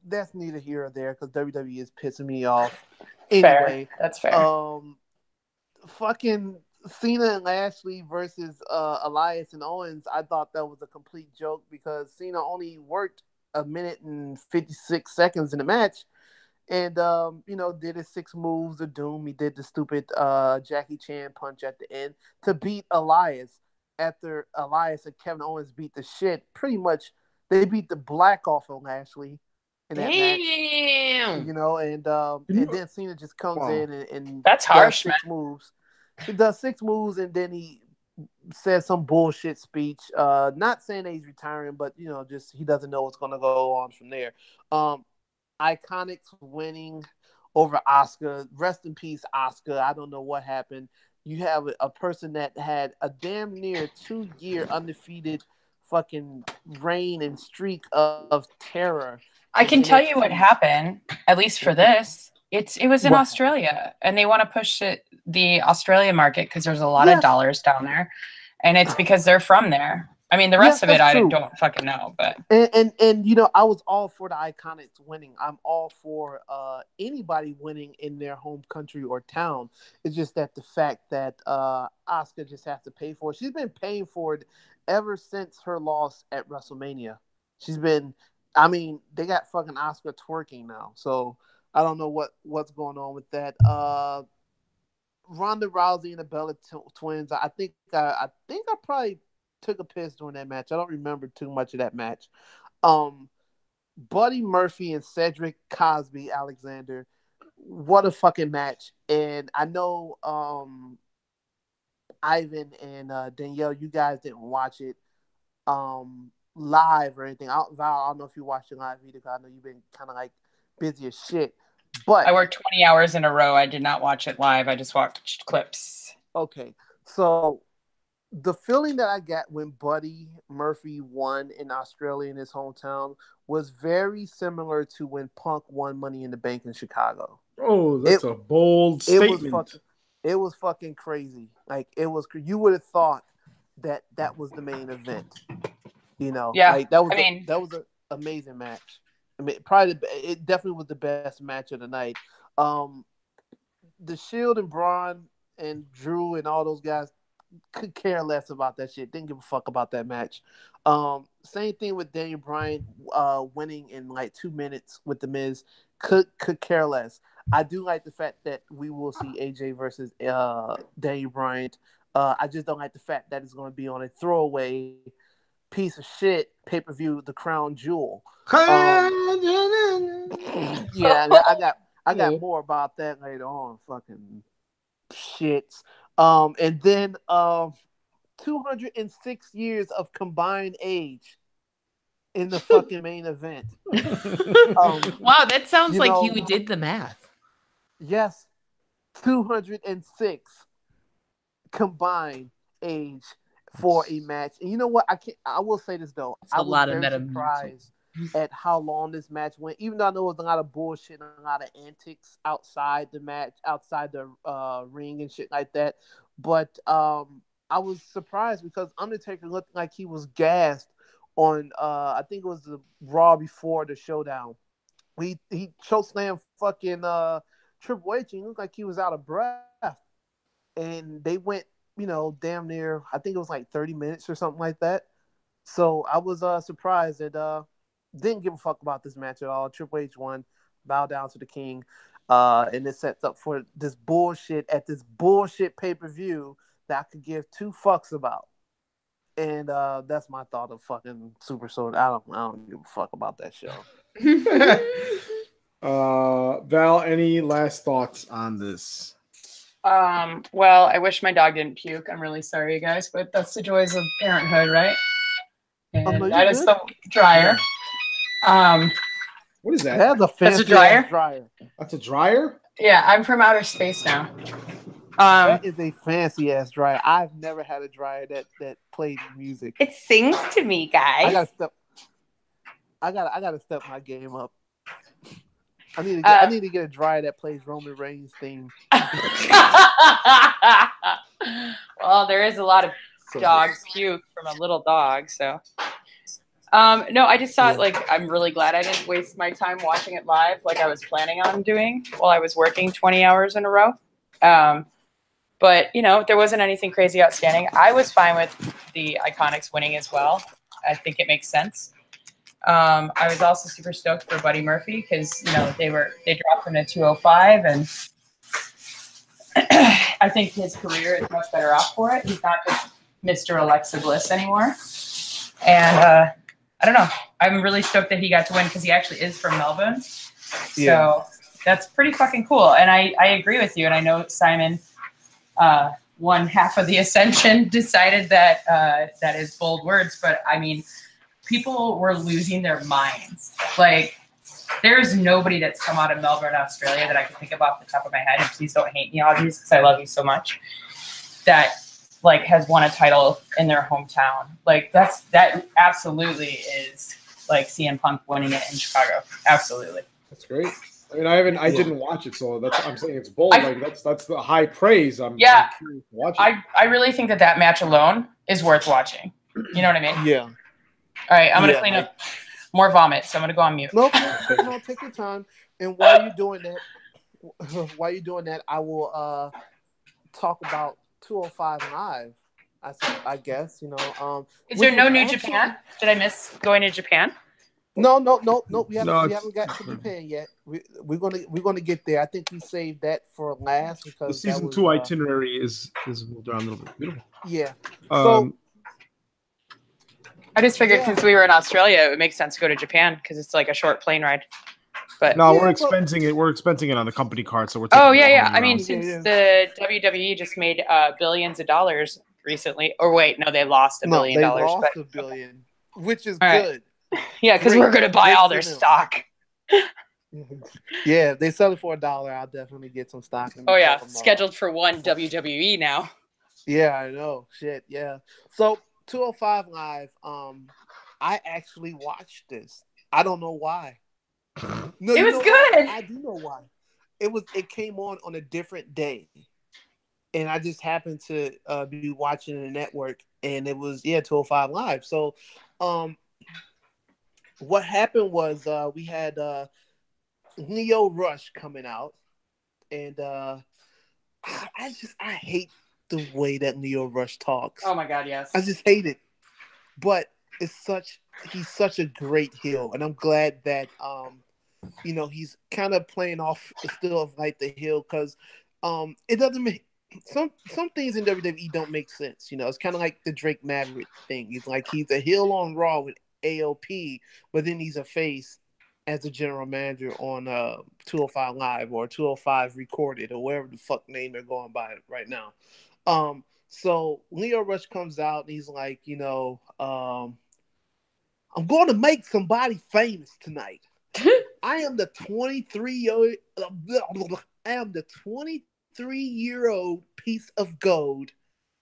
that's neither here or there because WWE is pissing me off. Anyway, fair. That's fair. Fucking Cena and Lashley versus Elias and Owens. I thought that was a complete joke because Cena only worked a minute and 56 seconds in the match. And did his 6 moves of doom. He did the stupid Jackie Chan punch at the end to beat Elias. After Elias and Kevin Owens beat the shit, pretty much they beat the black off of Lashley in that match. And then Cena just comes in and that's harsh, does 6 moves. He does 6 moves and then he says some bullshit speech. Not saying that he's retiring, but just he doesn't know what's gonna go on from there. Iconics winning over Asuka. Rest in peace, Asuka. I don't know what happened. You have a person that had a damn near 2-year undefeated fucking reign and streak of terror. I can tell you what happened, at least for this. It was in Australia, and they want to push the Australia market because there's a lot of dollars down there, and it's because they're from there. I mean, the rest of it, I don't fucking know, but and I was all for the Iconics winning. I'm all for anybody winning in their home country or town. It's just that the fact that Asuka just has to pay for it. She's been paying for it ever since her loss at WrestleMania. They got fucking Asuka twerking now, so I don't know what's going on with that. Ronda Rousey and the Bella Twins. I think I probably took a piss during that match. I don't remember too much of that match. Buddy Murphy and Cedric Cosby Alexander. What a fucking match. And I know Ivan and Danielle, you guys didn't watch it live or anything. Val, I don't know if you watched it live either, because I know you've been kind of like busy as shit. But I worked 20 hours in a row. I did not watch it live. I just watched clips. Okay. So the feeling that I got when Buddy Murphy won in Australia in his hometown was very similar to when Punk won Money in the Bank in Chicago. Oh, that's a bold statement. It was fucking crazy. Like you would have thought that was the main event. Yeah. Like that was an amazing match. I mean, it definitely was the best match of the night. The Shield and Braun and Drew and all those guys could care less about that shit. Didn't give a fuck about that match. Same thing with Daniel Bryan winning in like 2 minutes with The Miz. Could care less. I do like the fact that we will see AJ versus Daniel Bryan. I just don't like the fact that it's going to be on a throwaway piece of shit pay-per-view, The Crown Jewel. Yeah, I got more about that later on. Fucking shits. And then 206 years of combined age in the fucking main event. Wow, that sounds like you did the math. Yes, 206 combined age for a match. And you know what? I will say this though. I was very surprised at how long this match went. Even though I know it was a lot of bullshit and a lot of antics outside the match, outside the ring and shit like that. But I I was surprised because Undertaker looked like he was gassed on I think it was the Raw before the showdown. He chokeslammed fucking Triple H and he looked like he was out of breath. And they went, damn near, I think it was like 30 minutes or something like that. So I was surprised and didn't give a fuck about this match at all. Triple H won, bow down to the king. And it sets up for this bullshit at this bullshit pay-per-view that I could give two fucks about. And that's my thought of fucking Super Sword. I don't give a fuck about that show. Val, any last thoughts on this? Well, I wish my dog didn't puke. I'm really sorry, guys, but that's the joys of parenthood, right? And that is the dryer. What is that? That's a fancy dryer. That's a dryer? Yeah, I'm from outer space now. That is a fancy ass dryer. I've never had a dryer that played music. It sings to me, guys. I gotta step my game up. I need to get a dryer that plays Roman Reigns theme. Well, there is a lot of dogs puke from a little dog, so. No, I just thought I'm really glad I didn't waste my time watching it live like I was planning on doing while I was working 20 hours in a row. But there wasn't anything crazy outstanding. I was fine with the Iconics winning as well. I think it makes sense. I was also super stoked for Buddy Murphy because they dropped him to 205, and I think his career is much better off for it. He's not just Mr. Alexa Bliss anymore, and I don't know. I'm really stoked that he got to win because he actually is from Melbourne, so that's pretty fucking cool. And I agree with you, and I know Simon, one half of the Ascension, decided that that is bold words, but I mean, people were losing their minds. Like, there is nobody that's come out of Melbourne, Australia that I can think of off the top of my head, and please don't hate me, Aussies, because I love you so much, that has won a title in their hometown. That absolutely is like CM Punk winning it in Chicago. Absolutely. That's great. I mean, I didn't watch it, so I'm saying it's bold. That's the high praise. I'm curious to watch it. I really think that match alone is worth watching. You know what I mean? Yeah. All right, I'm gonna clean up more vomit, so I'm gonna go on mute. Nope. No, take your time. And while you're doing that, I will talk about 205 Live. I guess Is there no New Japan? Did I miss going to Japan? No. We haven't got to Japan yet. We're gonna get there. I think we saved that for last because the season 2 itinerary is moved around a little bit. Beautiful. Yeah. So I just figured since we were in Australia, it would make sense to go to Japan because it's like a short plane ride. But no, we're expensing it. We're expensing it on the company card, so we're. I mean, since the WWE just made billions of dollars recently, or wait, no, they lost $1 billion. They lost $1 billion, which is good. Yeah, because we're gonna buy all their stock. Yeah, if they sell it for $1, I'll definitely get some stock. Oh yeah, scheduled for one WWE now. Yeah, I know. Shit, yeah. So 205 Live, I actually watched this. I don't know why. No, it was good. I do know why. It came on a different day, and I just happened to be watching the network, and it was 205 Live. So, what happened was we had Leo Rush coming out, and I hate the way that Leo Rush talks. Oh my god, yes. I just hate it. But he's such a great heel, and I'm glad that he's kind of playing off still of like the heel because it doesn't make some things in WWE don't make sense. It's kind of like the Drake Maverick thing. He's a heel on Raw with AOP, but then he's a face as a general manager on 205 Live or 205 Recorded or whatever the fuck name they're going by right now. So Leo Rush comes out and he's like, I'm going to make somebody famous tonight. I am the 23-year-old piece of gold,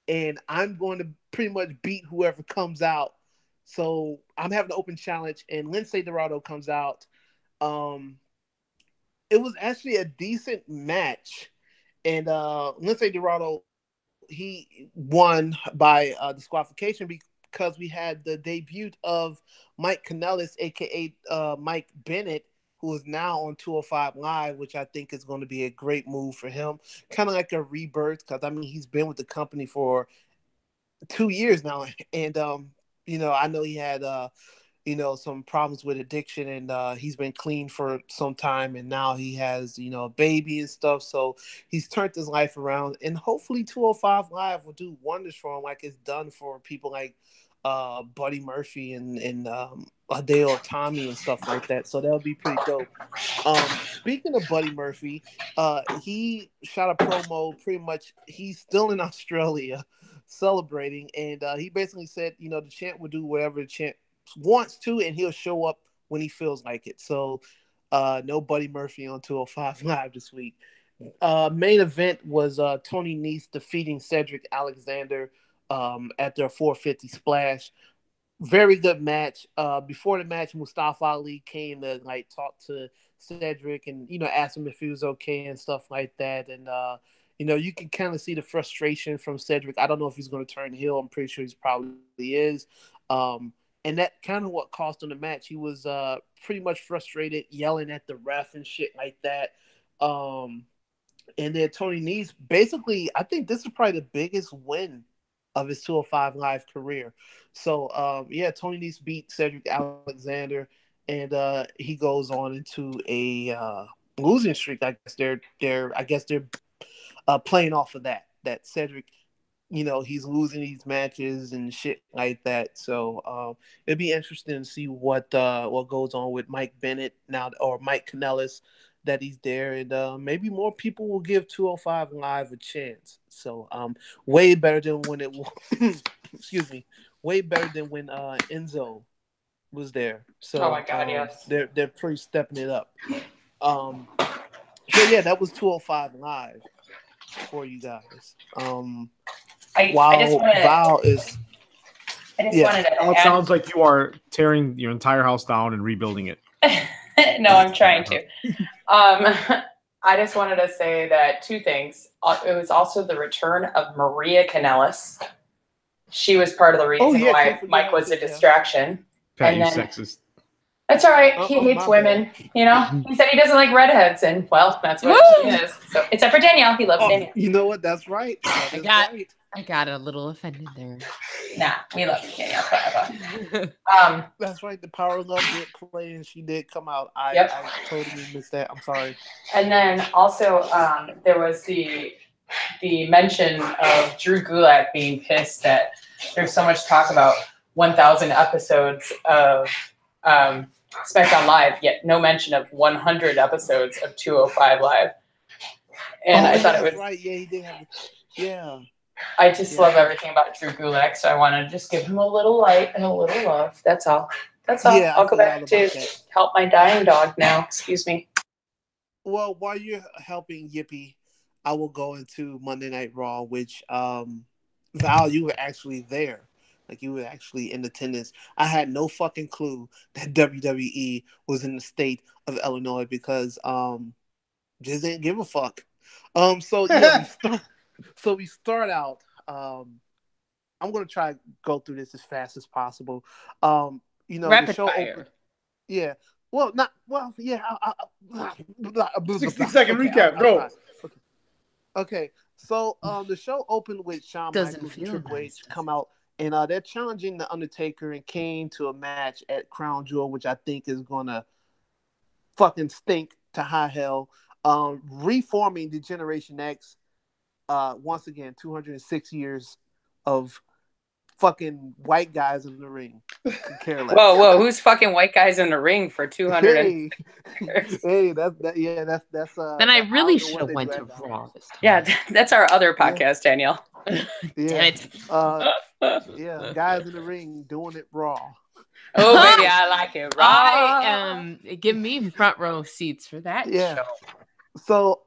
and I'm going to pretty much beat whoever comes out. So I'm having an open challenge, and Lince Dorado comes out. It was actually a decent match, and Lince Dorado, he won by disqualification because we had the debut of Mike Kanellis, aka Mike Bennett, who is now on 205 Live, which I think is going to be a great move for him. Kind of like a rebirth, because I mean he's been with the company for 2 years now, and I know he had some problems with addiction, and he's been clean for some time, and now he has a baby and stuff. So he's turned his life around, and hopefully 205 Live will do wonders for him, like it's done for people like Buddy Murphy and Hideo Itami and stuff like that. So that'll be pretty dope. Speaking of Buddy Murphy, he shot a promo. Pretty much, he's still in Australia celebrating, and he basically said, the champ will do whatever the champ wants to, and he'll show up when he feels like it. So no Buddy Murphy on 205 Live this week. Main event was Tony Nese defeating Cedric Alexander after a 450 splash. Very good match. Before the match, Mustafa Ali came to talk to Cedric and ask him if he was okay and stuff like that. And you can kind of see the frustration from Cedric. I don't know if he's going to turn heel. I'm pretty sure he probably is. And that kind of what cost him the match. He was pretty much frustrated, yelling at the ref and shit like that. And then Tony Nese, basically, I think this is probably the biggest win of his 205 Live career. So, Tony Nese beat Cedric Alexander, and he goes on into a losing streak. I guess they're playing off of that Cedric, he's losing these matches and shit like that. So it'd be interesting to see what goes on with Mike Bennett now, or Mike Kanellis, that he's there, and maybe more people will give 205 Live a chance. So way better than when it excuse me, way better than when Enzo was there. So oh my god, yes, they're pretty stepping it up. So yeah, that was 205 Live for you guys. It sounds like you are tearing your entire house down and rebuilding it. No, I'm trying to. I just wanted to say that two things. It was also the return of Maria Kanellis. She was part of the reason why Mike was a distraction. Pat, you sexist. That's all right. He hates women. He said he doesn't like redheads, and well, that's what she is. So, except for Danielle, he loves Danielle. You know what? That's right. I got a little offended there. Nah, we love Danielle. That's right. The Power of Love did play, and she did come out. I totally missed that. I'm sorry. And then also, there was the mention of Drew Gulak being pissed that there's so much talk about 1,000 episodes of SmackDown Live, yet no mention of 100 episodes of 205 Live. And I thought it was right. Yeah, he did have. Yeah. I just love everything about Drew Gulak, so I want to just give him a little light and a little love. That's all. Yeah, I'll go back to help my dying dog now. Excuse me. Well, while you're helping Yippee, I will go into Monday Night Raw, which Val, you were actually there. Like, you were actually in attendance. I had no fucking clue that WWE was in the state of Illinois because just didn't give a fuck. So we start out. I'm gonna try to go through this as fast as possible. Rapid the show fire. opened. Yeah. Well, not well. Yeah. 60-second recap. Go. Okay. So the show opened with Shawn Michaels and Triple H come out, and they're challenging The Undertaker and Kane to a match at Crown Jewel, which I think is gonna fucking stink to high hell. Reforming the Generation X. Once again, 206 years of fucking white guys in the ring. Whoa! Who's fucking white guys in the ring for 200? Hey, that's. Then I really should have went to Raw this time. Yeah, that's our other podcast, Danielle. Damn it. Yeah, guys in the ring doing it raw. Oh baby, I like it raw. Give me front row seats for that show. So,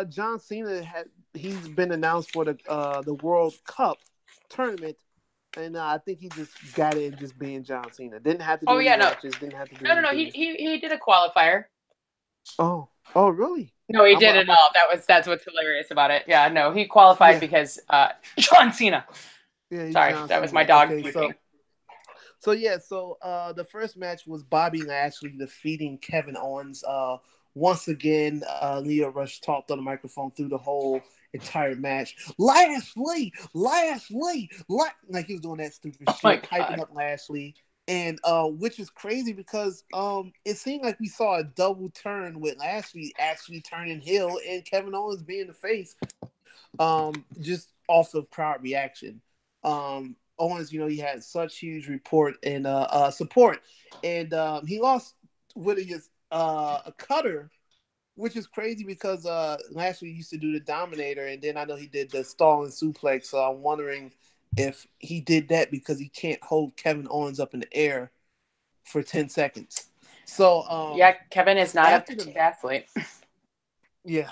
John Cena he's been announced for the World Cup tournament, and I think he just got in just being John Cena. Didn't have to do matches. Didn't have to do No. He did a qualifier. Oh, really? No, he did it all. That's what's hilarious about it. Yeah, no, he qualified because John Cena. Yeah, sorry, John that was Cena. my dog. Okay, so the first match was Bobby Lashley defeating Kevin Owens. Once again, Leo Rush talked on the microphone through the whole entire match. Lashley, like he was doing that stupid shit, hyping up Lashley, and which is crazy because it seemed like we saw a double turn with Lashley actually turning heel and Kevin Owens being the face, just off of crowd reaction. Owens, he had such huge support, and he lost with a cutter, which is crazy because Lashley used to do the Dominator, and then I know he did the stalling suplex. So I'm wondering if he did that because he can't hold Kevin Owens up in the air for 10 seconds. So Kevin is not a petite athlete. Yeah.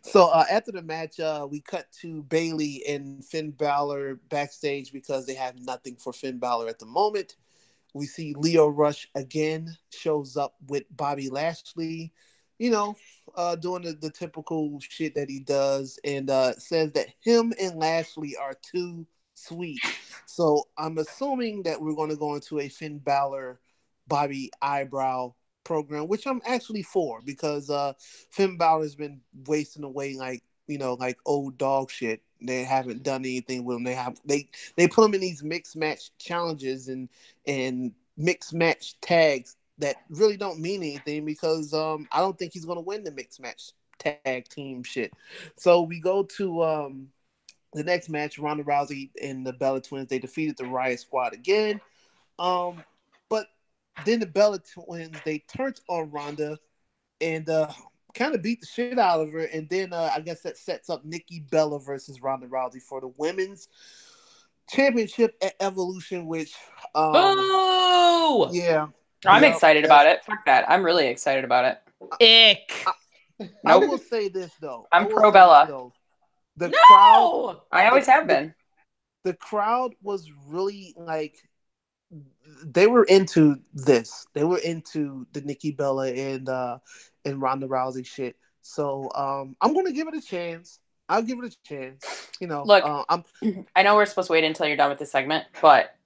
So after the match, we cut to Bayley and Finn Balor backstage because they have nothing for Finn Balor at the moment. We see Leo Rush again shows up with Bobby Lashley, doing the typical shit that he does, and says that him and Lashley are too sweet. So I'm assuming that we're going to go into a Finn Balor Bobby Eyebrow program, which I'm actually for, because Finn Balor's been wasting away like old dog shit. They haven't done anything with him. They put him in these mixed match challenges and mixed match tags that really don't mean anything because I don't think he's gonna win the mixed match tag team shit. So we go to the next match, Ronda Rousey and the Bella Twins. They defeated the Riot Squad again. But then the Bella Twins, they turned on Ronda and kind of beat the shit out of her. And then I guess that sets up Nikki Bella versus Ronda Rousey for the women's championship at Evolution, which boo! Yeah. I'm excited about it. Fuck that. I'm really excited about it. Ick. I will say this though. I'm pro Bella. The crowd, I always have been. The crowd was really like, they were into this. They were into the Nikki Bella and Ronda Rousey shit. So I'm gonna give it a chance. I'll give it a chance. Look, I know we're supposed to wait until you're done with this segment, but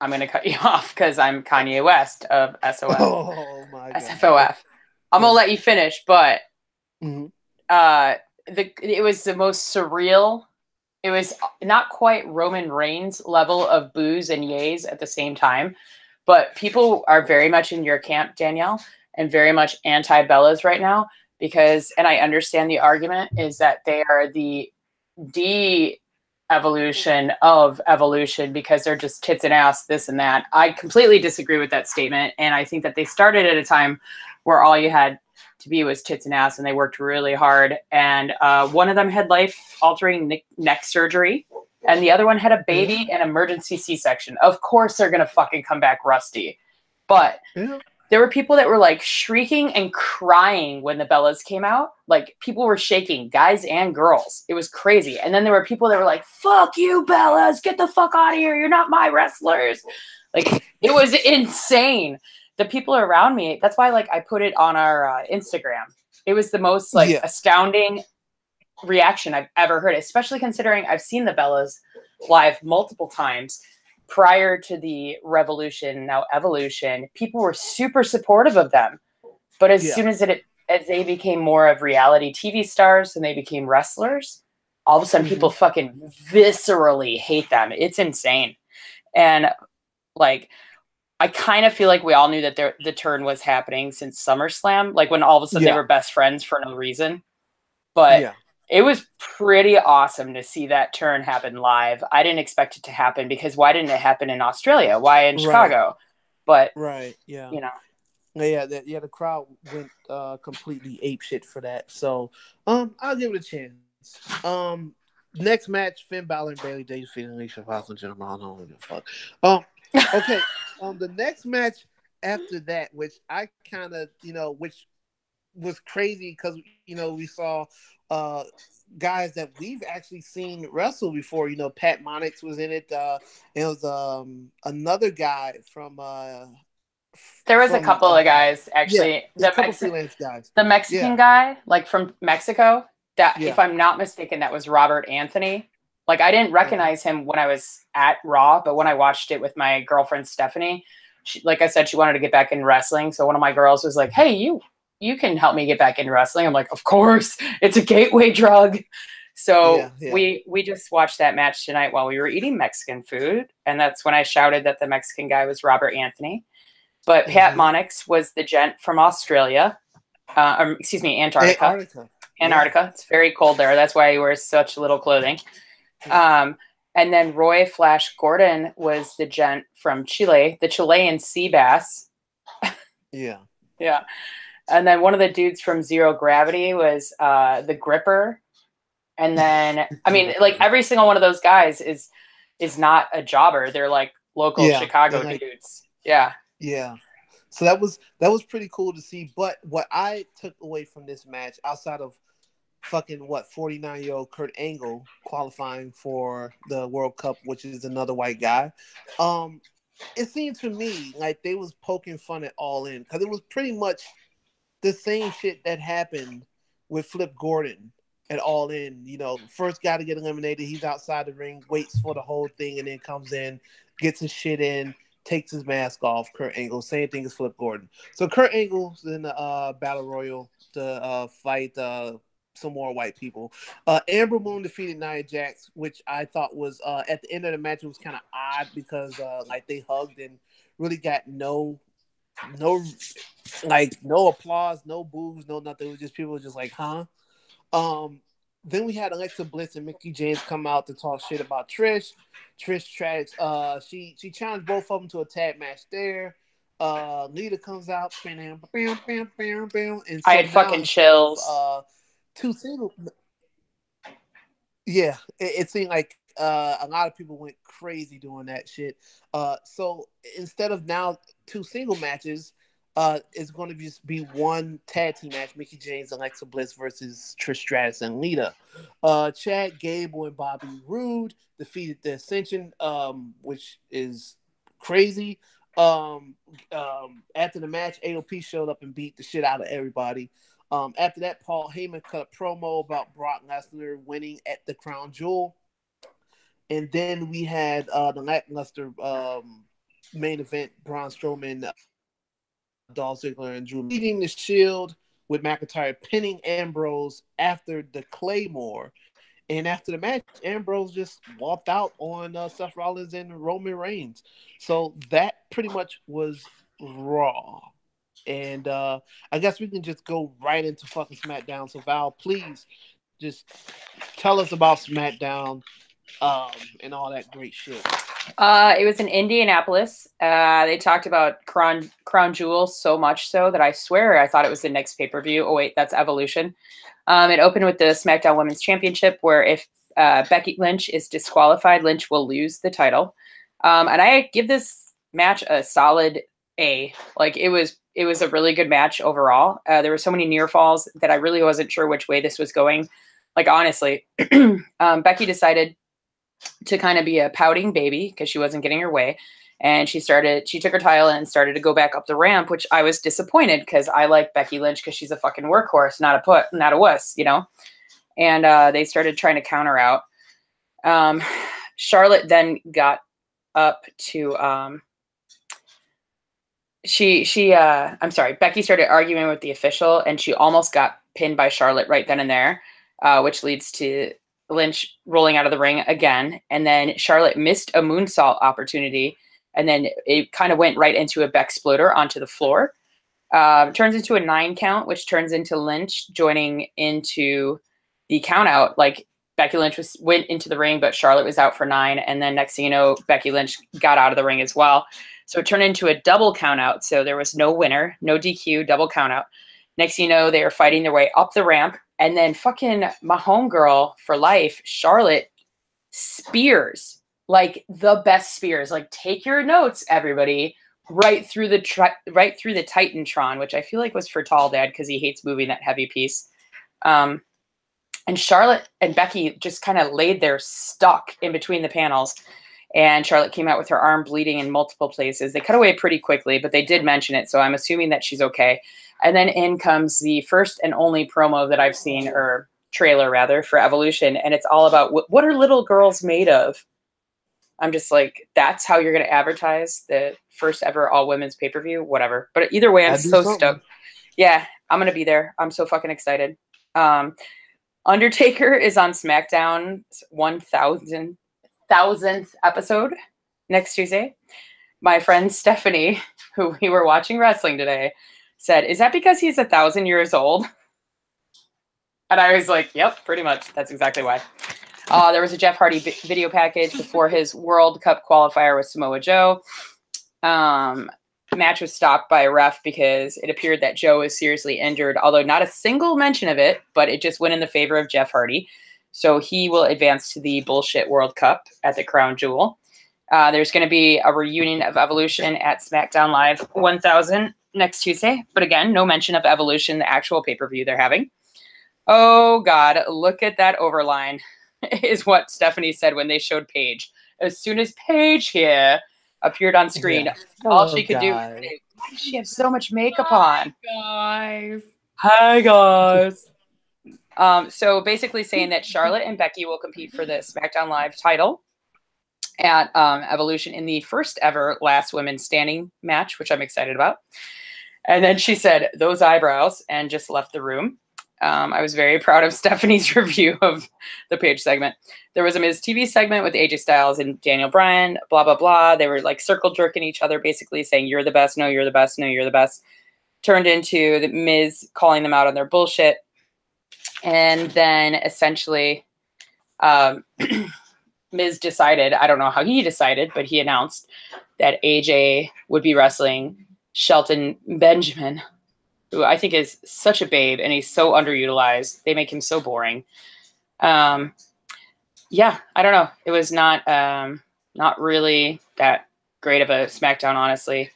I'm gonna cut you off because I'm Kanye West of SOF. Oh my God. SFOF. I'm gonna let you finish, but mm-hmm. It was the most surreal. It was not quite Roman Reigns level of boos and yays at the same time, but people are very much in your camp, Danielle, and very much anti-Bellas right now because, and I understand the argument, is that they are the de-evolution of evolution because they're just tits and ass, this and that. I completely disagree with that statement, and I think that they started at a time where all you had to be was tits and ass, and they worked really hard. And one of them had life-altering neck surgery, and the other one had a baby and emergency C-section. Of course they're going to fucking come back rusty. But there were people that were like shrieking and crying when the Bellas came out. Like people were shaking, guys and girls. It was crazy. And then there were people that were like, fuck you, Bellas, get the fuck out of here. You're not my wrestlers. Like it was insane. The people around me, that's why like I put it on our Instagram. It was the most astounding reaction I've ever heard, especially considering I've seen the Bellas live multiple times prior to the Revolution, now Evolution. People were super supportive of them. But as soon as they became more of reality TV stars and they became wrestlers, all of a sudden people fucking viscerally hate them. It's insane. And like, I kind of feel like we all knew that the turn was happening since SummerSlam, like when all of a sudden they were best friends for no reason. But it was pretty awesome to see that turn happen live. I didn't expect it to happen because why didn't it happen in Australia? Why in Chicago? But the crowd went completely apeshit for that. So I'll give it a chance. Next match, Finn Balor and Bayley defeating Alicia Fox and Jinder Mahal. I don't give a fuck. Okay. The next match after that, which I kind of, which was crazy because, we saw guys that we've actually seen wrestle before. Pat Monix was in it. It was another guy from There was a couple of guys actually. Yeah, a couple freelance guys. The Mexican guy, like from Mexico. That, if I'm not mistaken, that was Robert Anthony. Like, I didn't recognize him when I was at Raw, but when I watched it with my girlfriend Stephanie, she, like I said, she wanted to get back in wrestling. So one of my girls was like, "Hey, you can help me get back into wrestling." I'm like, "Of course, it's a gateway drug." So we just watched that match tonight while we were eating Mexican food, and that's when I shouted that the Mexican guy was Robert Anthony. But Pat Monix was the gent from Australia, excuse me, Antarctica. Antarctica. It's very cold there. That's why he wears such little clothing. And then Roy Flash Gordon was the gent from Chile, the Chilean sea bass. Yeah. And then one of the dudes from Zero Gravity was the Gripper. And then, I mean, like every single one of those guys is not a jobber. They're like local Chicago dudes. Yeah. So that was pretty cool to see. But what I took away from this match, outside of fucking 49-year-old Kurt Angle qualifying for the World Cup, which is another white guy, it seemed to me like they was poking fun at All In, because it was pretty much the same shit that happened with Flip Gordon at All In. You know, first guy to get eliminated, he's outside the ring, waits for the whole thing, and then comes in, gets his shit in, takes his mask off. Kurt Angle, same thing as Flip Gordon. So Kurt Angle's in the Battle Royal to fight some more white people. Amber Moon defeated Nia Jax, which I thought was at the end of the match, it was kind of odd because like they hugged and really got no applause, no boos, no nothing. It was just people were just like, huh? Then we had Alexa Bliss and Mickie James come out to talk shit about Trish. Trish she challenged both of them to a tag match there. Lita comes out, and so I had fucking chills. Two single, it seemed like a lot of people went crazy doing that shit. So instead of now 2 single matches, it's going to just be 1 tag team match: Mickie James, Alexa Bliss versus Trish Stratus and Lita. Chad Gable and Bobby Roode defeated the Ascension, which is crazy. After the match, AOP showed up and beat the shit out of everybody. After that, Paul Heyman cut a promo about Brock Lesnar winning at the Crown Jewel. And then we had the lackluster main event: Braun Strowman, Dolph Ziggler, and Drew leading the Shield, with McIntyre pinning Ambrose after the Claymore. And after the match, Ambrose just walked out on Seth Rollins and Roman Reigns. So that pretty much was Raw. And I guess we can just go right into fucking SmackDown. So Val, please just tell us about SmackDown and all that great shit. It was in Indianapolis. They talked about Crown Jewel so much so that I swear I thought it was the next pay-per-view. Oh wait, that's Evolution. It opened with the SmackDown Women's Championship, where if Becky Lynch is disqualified, Lynch will lose the title. And I give this match a solid A. Like, it was a really good match overall. There were so many near falls that I really wasn't sure which way this was going. Like, honestly, Becky decided to kind of be a pouting baby because she wasn't getting her way. And she took her title and started to go back up the ramp, which I was disappointed because I like Becky Lynch because she's a fucking workhorse, not a wuss, you know? And they started trying to counter out. Charlotte then got up to, Becky started arguing with the official and she almost got pinned by Charlotte right then and there, which leads to Lynch rolling out of the ring again. And then Charlotte missed a moonsault opportunity. And then it kind of went right into a Beck-sploder onto the floor. Turns into a 9 count, which turns into Lynch joining into the count out. Like, Becky Lynch went into the ring, but Charlotte was out for 9. And then next thing you know, Becky Lynch got out of the ring as well. So it turned into a double count out. So there was no winner, no DQ, double count out. Next thing you know, they are fighting their way up the ramp. And then fucking my homegirl for life, Charlotte, spears. Like, the best spears. Like, take your notes, everybody. Right through the Titantron, which I feel like was for Tall Dad because he hates moving that heavy piece. And Charlotte and Becky just kind of laid there stuck in between the panels. And Charlotte came out with her arm bleeding in multiple places. They cut away pretty quickly, but they did mention it, so I'm assuming that she's okay. And then in comes the first and only promo that I've seen, or trailer rather, for Evolution, and it's all about what are little girls made of? I'm just like, that's how you're going to advertise the first ever all women's pay-per-view? Whatever. But either way, I'm so stoked. Yeah, I'm going to be there. I'm so fucking excited. Undertaker is on SmackDown's 1000th episode next Tuesday. My friend Stephanie, who we were watching wrestling today, said, "Is that because he's 1,000 years old?" And I was like, yep, pretty much. That's exactly why. There was a Jeff Hardy video package before his World Cup qualifier with Samoa Joe. Match was stopped by a ref because it appeared that Joe was seriously injured, although not a single mention of it, but it just went in the favor of Jeff Hardy. So he will advance to the bullshit World Cup at the Crown Jewel. There's going to be a reunion of Evolution at SmackDown Live 1000 next Tuesday. But again, no mention of Evolution, the actual pay-per-view they're having. Oh, God, look at that overline, is what Stephanie said when they showed Paige. As soon as Paige here appeared on screen, all she could do was say, why does she have so much makeup on? Guys. Hi, guys. So basically saying that Charlotte and Becky will compete for the SmackDown Live title at Evolution in the first ever Last Women Standing match, which I'm excited about. And then she said, those eyebrows, and just left the room. I was very proud of Stephanie's review of the Paige segment. There was a Miz TV segment with AJ Styles and Daniel Bryan, blah, blah, blah. They were like circle jerking each other, basically saying, you're the best. No, you're the best. No, you're the best. Turned into the Miz calling them out on their bullshit. And then essentially Miz decided, I don't know how he decided, but he announced that AJ would be wrestling Shelton Benjamin, who I think is such a babe, and he's so underutilized. They make him so boring. Yeah, I don't know. It was not really that great of a SmackDown, honestly.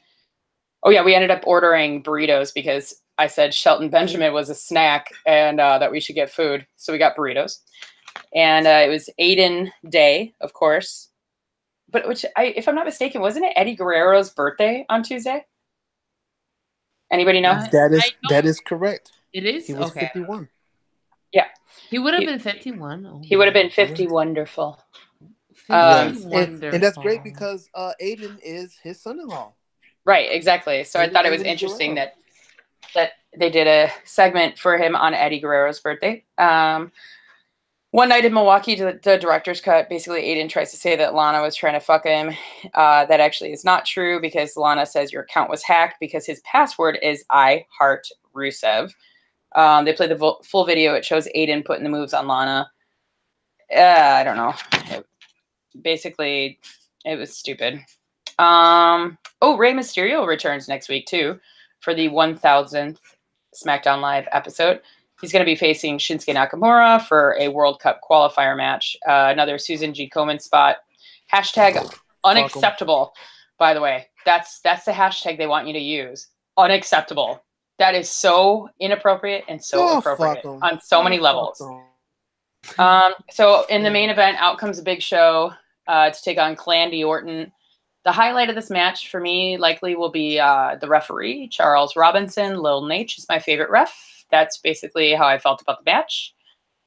Oh, yeah, we ended up ordering burritos because I said Shelton Benjamin was a snack and that we should get food. So we got burritos. And it was Aiden Day, of course. But if I'm not mistaken, wasn't it Eddie Guerrero's birthday on Tuesday? Anybody know? That is correct. It is? He was okay. 51. Yeah. He would have been 51. Oh, he would have been 50 wonderful. 50 wonderful. And that's great because Aiden is his son-in-law. Right, exactly. So I thought it was interesting that they did a segment for him on Eddie Guerrero's birthday. One night in Milwaukee, the director's cut, basically Aiden tries to say that Lana was trying to fuck him. That actually is not true because Lana says your account was hacked because his password is I heart Rusev. They play the full video. It shows Aiden putting the moves on Lana. I don't know. Basically, it was stupid. Rey Mysterio returns next week too for the 1000th SmackDown Live episode. He's going to be facing Shinsuke Nakamura for a World Cup qualifier match. Another Susan G. Komen spot. Hashtag unacceptable, by the way. That's the hashtag they want you to use. Unacceptable. That is so inappropriate and so appropriate on so many levels. So in the main event, out comes a Big Show to take on Clandy Orton. The highlight of this match for me likely will be the referee, Charles Robinson. Lil Nate is my favorite ref. That's basically how I felt about the match.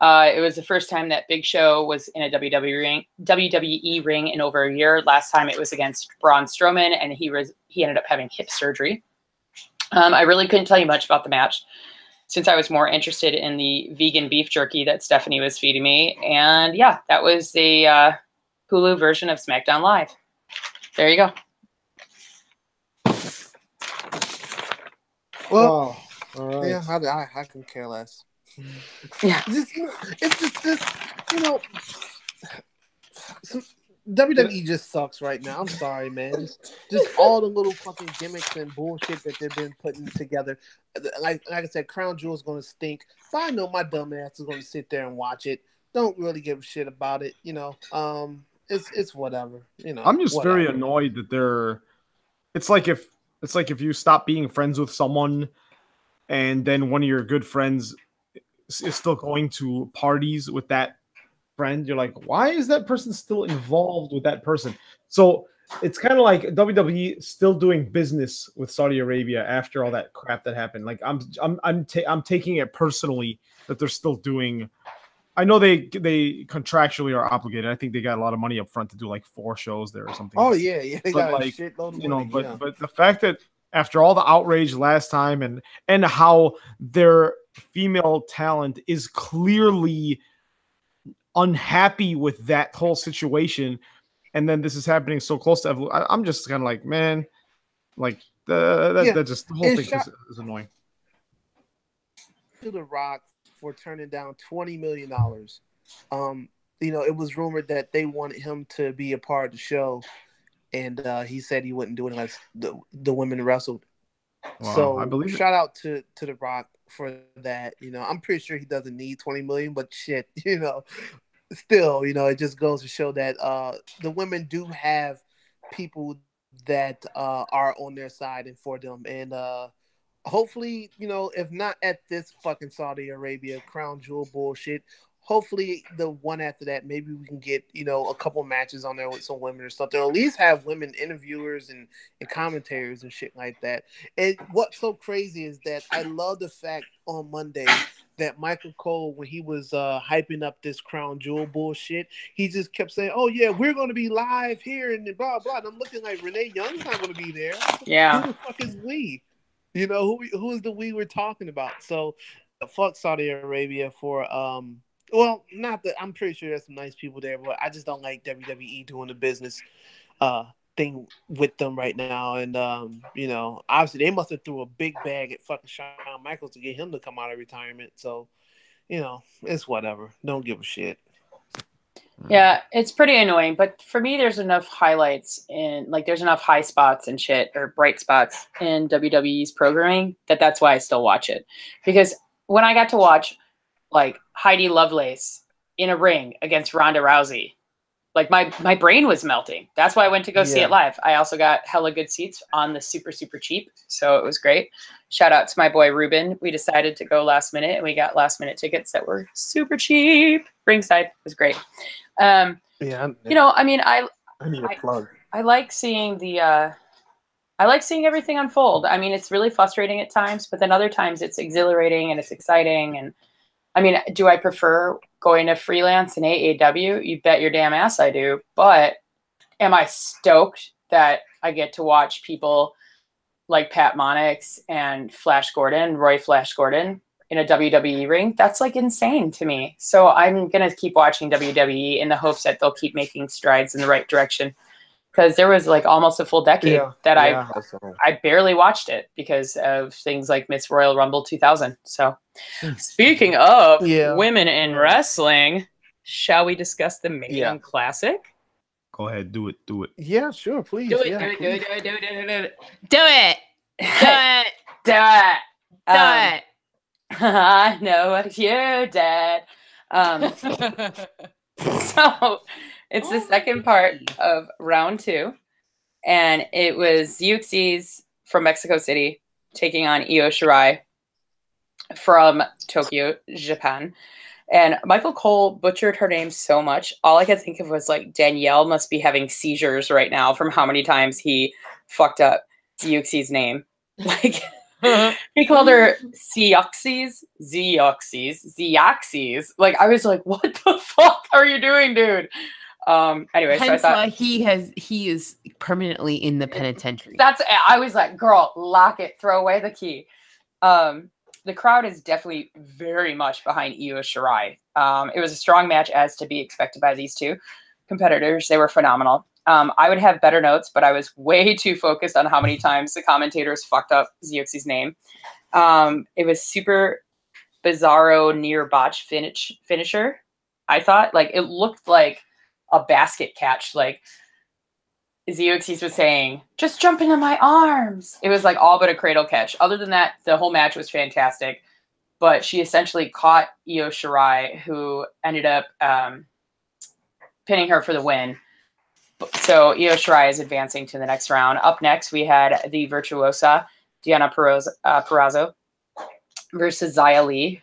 It was the first time that Big Show was in a WWE ring in over a year. Last time it was against Braun Strowman, and he ended up having hip surgery. I really couldn't tell you much about the match since I was more interested in the vegan beef jerky that Stephanie was feeding me. And yeah, that was the Hulu version of SmackDown Live. There you go. Well, all right. Yeah, I can care less. Yeah. It's just WWE just sucks right now. I'm sorry, man. Just all the little fucking gimmicks and bullshit that they've been putting together. Like I said, Crown Jewel is going to stink, but I know my dumb ass is going to sit there and watch it. Don't really give a shit about it, It's whatever, I'm just whatever. very annoyed that they're. It's like if you stop being friends with someone, and then one of your good friends is still going to parties with that friend, you're like, why is that person still involved with that person? So it's kind of like WWE still doing business with Saudi Arabia after all that crap that happened. Like I'm taking it personally that they're still doing. I know they contractually are obligated. I think they got a lot of money up front to do like 4 shows there or something. Oh yeah, they got like, a shitload of money. money. But the fact that after all the outrage last time and how their female talent is clearly unhappy with that whole situation, and then this is happening so close to I'm just kind of like, man, like that just the whole thing is annoying. To The Rock for turning down $20 million. It was rumored that they wanted him to be a part of the show, and he said he wouldn't do it unless the women wrestled. Wow, so I believe shout out to The Rock for that. I'm pretty sure he doesn't need 20 million, but shit, still, it just goes to show that the women do have people that are on their side and for them, and hopefully, if not at this fucking Saudi Arabia crown jewel bullshit, hopefully the one after that, maybe we can get, a couple matches on there with some women or something, or at least have women interviewers and commentators and shit like that. And what's so crazy is that I love the fact on Monday that Michael Cole, when he was hyping up this crown jewel bullshit, he just kept saying, oh yeah, we're going to be live here and blah, blah. And I'm looking like Renee Young's not going to be there. Yeah. Who the fuck is we? Who is the we we're talking about? So fuck Saudi Arabia for well, not that I'm pretty sure there's some nice people there, but I just don't like WWE doing the business thing with them right now. And obviously they must have threw a big bag at fucking Shawn Michaels to get him to come out of retirement. So, it's whatever. Don't give a shit. Yeah, it's pretty annoying, but for me, there's enough highlights there's enough high spots and shit or bright spots in WWE's programming that's why I still watch it. Because when I got to watch like Heidi Lovelace in a ring against Ronda Rousey, like my brain was melting. That's why I went to go see it live. I also got hella good seats on the super, super cheap. So it was great. Shout out to my boy Ruben. We decided to go last minute and we got last minute tickets that were super cheap. Ringside. It was great. I need a plug. I like seeing everything unfold. I mean, it's really frustrating at times, but then other times it's exhilarating and it's exciting. And I mean, do I prefer going to freelance in AAW? You bet your damn ass I do. But am I stoked that I get to watch people like Pat Monix and Roy Flash Gordon in a WWE ring? That's like insane to me. So I'm going to keep watching WWE in the hopes that they'll keep making strides in the right direction. Because there was like almost a full decade that I barely watched it because of things like Miss Royal Rumble 2000. So speaking of women in wrestling, shall we discuss the Maiden Classic? Go ahead, do it. Yeah, sure, please. Do it. I know what you did. So it's the second part of round 2. And it was Yuxis from Mexico City taking on Io Shirai from Tokyo, Japan. And Michael Cole butchered her name so much. All I could think of was like, Danielle must be having seizures right now from how many times he fucked up Yuxi's name. Like, he called her Zioxys. Like, I was like, what the fuck are you doing, dude? Anyway, hence so I thought he is permanently in the penitentiary. I was like, girl, lock it, throw away the key. The crowd is definitely very much behind Io Shirai. It was a strong match as to be expected by these two competitors. They were phenomenal. I would have better notes, but I was way too focused on how many times the commentators fucked up Zioxi's name. It was super bizarro near botch finisher. I thought, like, it looked like a basket catch. Like, Zioxis was saying, just jump into my arms. It was like all but a cradle catch. Other than that, the whole match was fantastic. But she essentially caught Io Shirai, who ended up pinning her for the win. So Io Shirai is advancing to the next round. Up next, we had the Virtuosa, Deonna Purrazzo, versus Xia Li.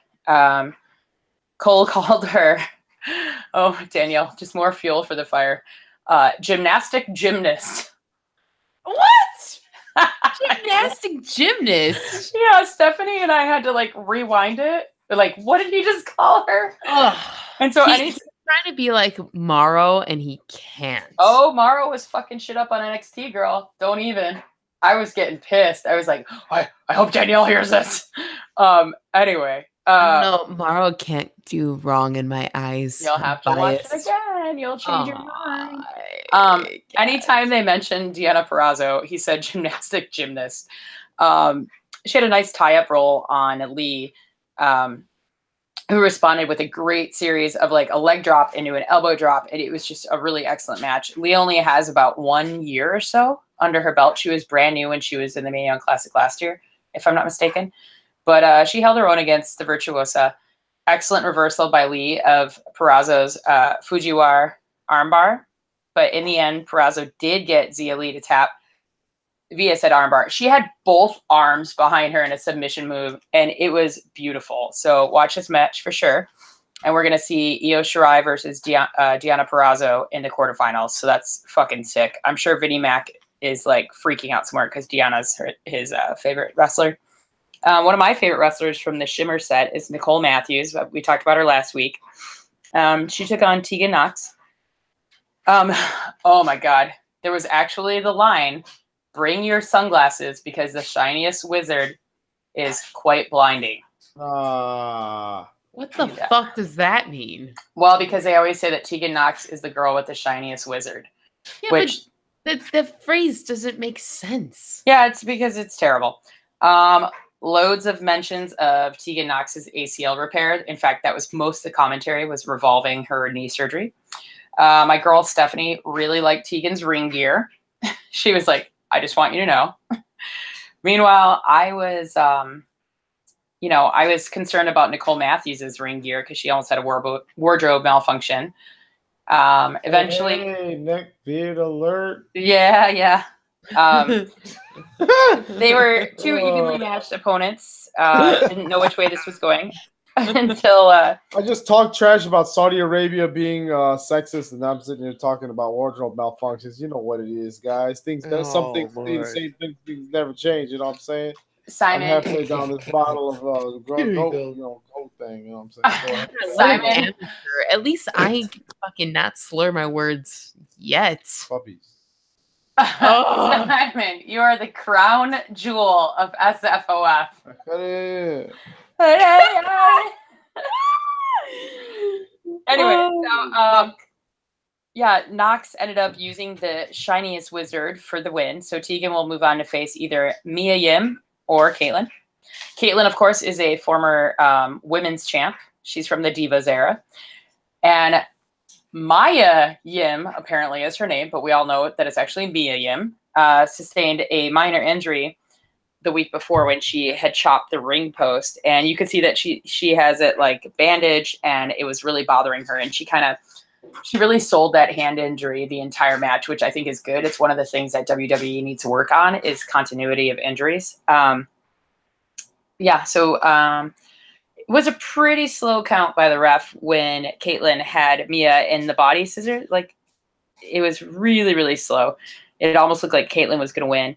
Cole called her Oh, Danielle, just more fuel for the fire. Gymnastic gymnast. What? Gymnastic gymnast? Yeah, Stephanie and I had to like rewind it. They're like, what did he just call her? And so he's trying to be like Morrow, and he can't. Oh, Morrow was fucking shit up on NXT, girl. Don't even. I was getting pissed. I was like, I hope Danielle hears this. Anyway. No, Morrow can't do wrong in my eyes. You'll have to watch it again. You'll change your mind. Anytime they mentioned Deanna Purrazzo, he said gymnastic gymnast. She had a nice tie-up role on Lee, who responded with a great series of like a leg drop into an elbow drop. And it was just a really excellent match. Lee only has about 1 year or so under her belt. She was brand new when she was in the Mae Young Classic last year, if I'm not mistaken. But she held her own against the Virtuosa. Excellent reversal by Lee of Purrazzo's Fujiwara armbar. But in the end, Purrazzo did get Zia Lee to tap via said armbar. She had both arms behind her in a submission move, and it was beautiful. So watch this match for sure. And we're going to see Io Shirai versus Deanna Purrazzo in the quarterfinals. So that's fucking sick. I'm sure Vinnie Mac is like freaking out somewhere because Deanna's his favorite wrestler. One of my favorite wrestlers from the Shimmer set is Nicole Matthews. We talked about her last week. She took on Tegan Nox. Oh my God. There was actually the line, bring your sunglasses because the shiniest wizard is quite blinding. What the fuck does that mean? Well, because they always say that Tegan Nox is the girl with the shiniest wizard. Yeah, which the phrase doesn't make sense. Yeah, it's because it's terrible. Loads of mentions of Tegan Nox's ACL repair. In fact, that was most of the commentary was revolving her knee surgery. My girl Stephanie really liked Tegan's ring gear. She was like, I just want you to know. Meanwhile, I was concerned about Nicole Matthews' ring gear because she almost had a wardrobe malfunction. Eventually, hey, neck beard alert. Yeah. They were two evenly matched opponents. Didn't know which way this was going until I just talked trash about Saudi Arabia being sexist, and I'm sitting here talking about wardrobe malfunctions. You know what it is, guys. Some things stay the same. Things never change. You know what I'm saying? Simon, I'm halfway down this bottle of goat thing. You know what I'm saying? Simon, at least I can fucking not slur my words yet. Puppies. Simon, you are the crown jewel of SFOF. Anyway, Nox ended up using the shiniest wizard for the win. So Tegan will move on to face either Mia Yim or Caitlyn. Caitlyn, of course, is a former women's champ. She's from the Divas era. And Maya Yim, apparently is her name, but we all know that it's actually Mia Yim, sustained a minor injury the week before when she had chopped the ring post. And you could see that she has it like bandaged and it was really bothering her. And she really sold that hand injury the entire match, which I think is good. It's one of the things that WWE needs to work on is continuity of injuries. It was a pretty slow count by the ref when Caitlyn had Mia in the body scissors. Like, it was really, really slow. It almost looked like Caitlyn was going to win.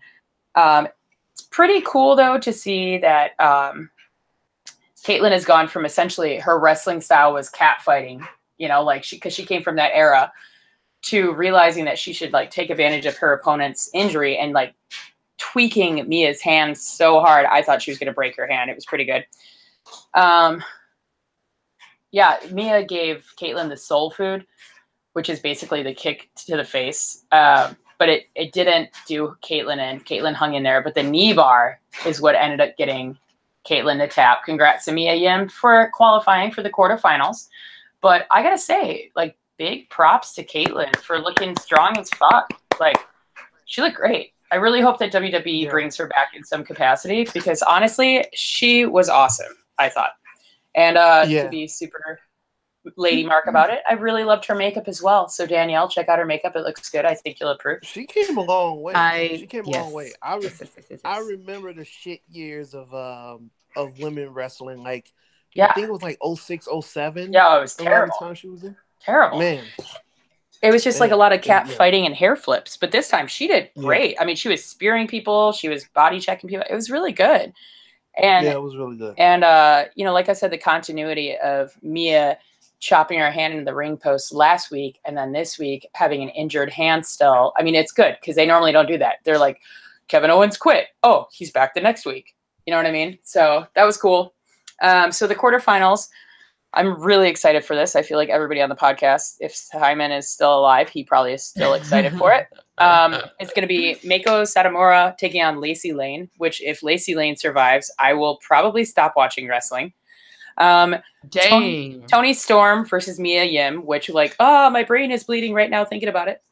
It's pretty cool, though, to see that Caitlyn has gone from essentially her wrestling style was catfighting, because she came from that era, to realizing that she should like take advantage of her opponent's injury and like tweaking Mia's hand so hard. I thought she was going to break her hand. It was pretty good. Mia gave Caitlyn the soul food, which is basically the kick to the face. But it didn't do Caitlyn in. Caitlyn hung in there, but the knee bar is what ended up getting Caitlyn to tap. Congrats to Mia Yim for qualifying for the quarterfinals. But I gotta say, like, big props to Caitlyn for looking strong as fuck. Like, she looked great. I really hope that WWE brings her back in some capacity because honestly, she was awesome, I thought. And to be super lady Mark about it, I really loved her makeup as well. So Danielle, check out her makeup. It looks good. I think you'll approve. She came a long way. A long way. I remember the shit years of women wrestling. Like, I think it was like 06, 07. Yeah, it was terrible. Time she was in. Terrible. Man. It was just like a lot of cat fighting and hair flips. But this time she did great. I mean, she was spearing people. She was body checking people. It was really good. And it was really good. And, you know, like I said, the continuity of Mia chopping her hand into the ring post last week and then this week having an injured hand still. I mean, it's good because they normally don't do that. They're like, Kevin Owens quit. Oh, he's back the next week. You know what I mean? So that was cool. So the quarterfinals, I'm really excited for this. I feel like everybody on the podcast, if Simon is still alive, he probably is still excited for it. It's going to be Meiko Satomura taking on Lacey Lane, which if Lacey Lane survives, I will probably stop watching wrestling. Tony Storm versus Mia Yim, which like, oh, my brain is bleeding right now thinking about it.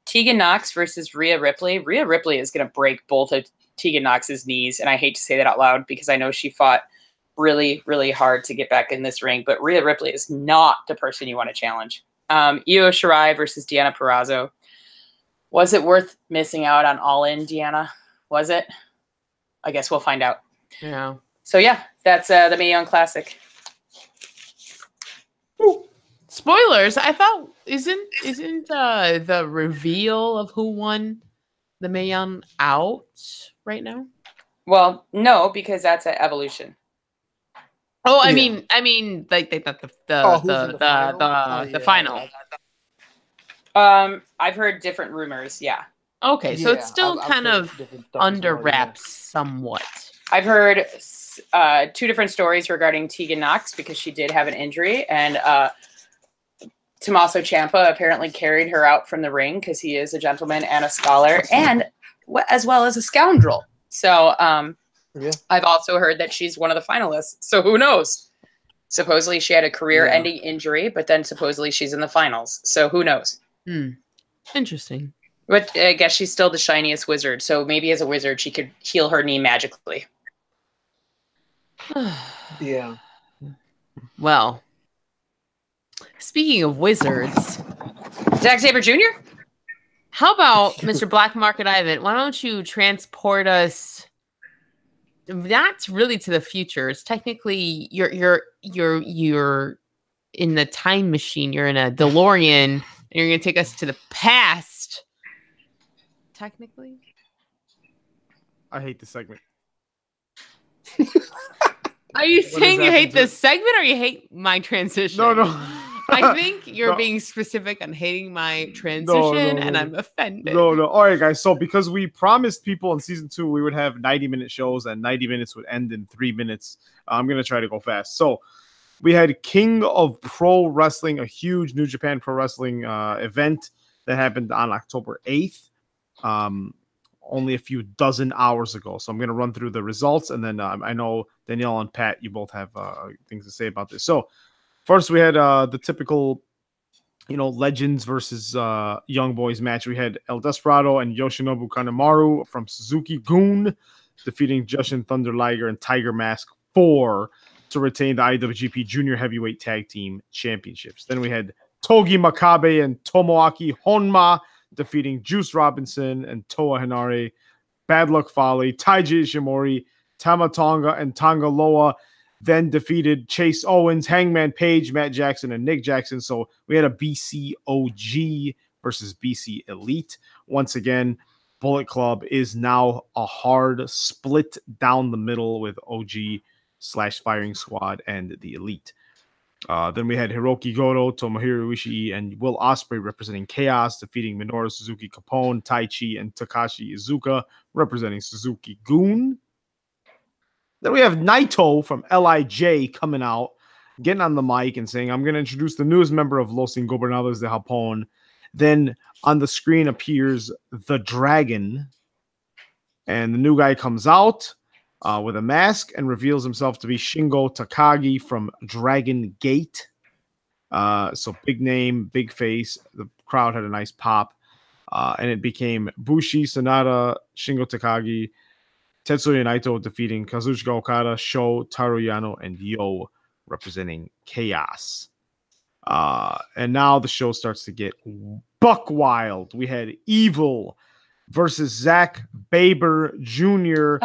Tegan Knox versus Rhea Ripley. Rhea Ripley is going to break both of Tegan Knox's knees, and I hate to say that out loud because I know she fought really, really hard to get back in this ring, but Rhea Ripley is not the person you want to challenge. Io Shirai versus Deanna Purrazzo. Was it worth missing out on All In, Deanna? Was it? I guess we'll find out. Yeah. So yeah, that's the Mae Young Classic. Ooh. Spoilers. I thought isn't the reveal of who won the Mae Young out right now? Well, no, because that's at Evolution. Oh, I mean, like the final. I've heard different rumors. Yeah. Okay, so it's still kind of under wraps somewhat. I've heard 2 different stories regarding Tegan Knox because she did have an injury, and Tommaso Ciampa apparently carried her out from the ring because he is a gentleman and a scholar, and as well as a scoundrel. So, I've also heard that she's one of the finalists. So who knows? Supposedly she had a career-ending injury, but then supposedly she's in the finals. So who knows? Interesting. But I guess she's still the shiniest wizard. So maybe as a wizard, she could heal her knee magically. Yeah. Well, speaking of wizards, Zack Sabre Jr.? How about Mr. Black Market Ivan? Why don't you transport us? That's really to the future. It's technically you're in the time machine. You're in a DeLorean, and you're going to take us to the past. Technically, I hate this segment. Are you saying you hate this segment, or you hate my transition? No. I think you're being specific on hating my transition, and I'm offended. No. All right, guys. So because we promised people in season 2 we would have 90-minute shows, and 90 minutes would end in 3 minutes. I'm going to try to go fast. So we had King of Pro Wrestling, a huge New Japan Pro Wrestling event that happened on October 8th, only a few dozen hours ago. So I'm going to run through the results, and then I know Danielle and Pat, you both have things to say about this. So first, we had the typical, Legends versus Young Boys match. We had El Desperado and Yoshinobu Kanemaru from Suzuki-gun defeating Jushin Thunder Liger and Tiger Mask 4 to retain the IWGP Junior Heavyweight Tag Team Championships. Then we had Togi Makabe and Tomoaki Honma defeating Juice Robinson and Toa Henare, Bad Luck Fale, Taiji Ishimori, Tama Tonga, and Tonga Loa then defeated Chase Owens, Hangman Page, Matt Jackson, and Nick Jackson. So we had a BC OG versus BC Elite. Once again, Bullet Club is now a hard split down the middle with OG/Firing Squad and the Elite. Then we had Hiroki Goto, Tomohiro Ishii, and Will Ospreay representing Chaos, defeating Minoru Suzuki Capone, Tai Chi, and Takashi Iizuka representing Suzuki-gun. Then we have Naito from LIJ coming out, getting on the mic and saying, I'm going to introduce the newest member of Los Ingobernables de Japón. Then on the screen appears the Dragon, and the new guy comes out with a mask and reveals himself to be Shingo Takagi from Dragon Gate. So big name, big face. The crowd had a nice pop, and it became Bushi, Sanada, Shingo Takagi, Tetsuya Naito defeating Kazuchika Okada, Sho, Taru Yano, and Yo representing Chaos. And now the show starts to get buck wild. We had Evil versus Zach Baber Jr.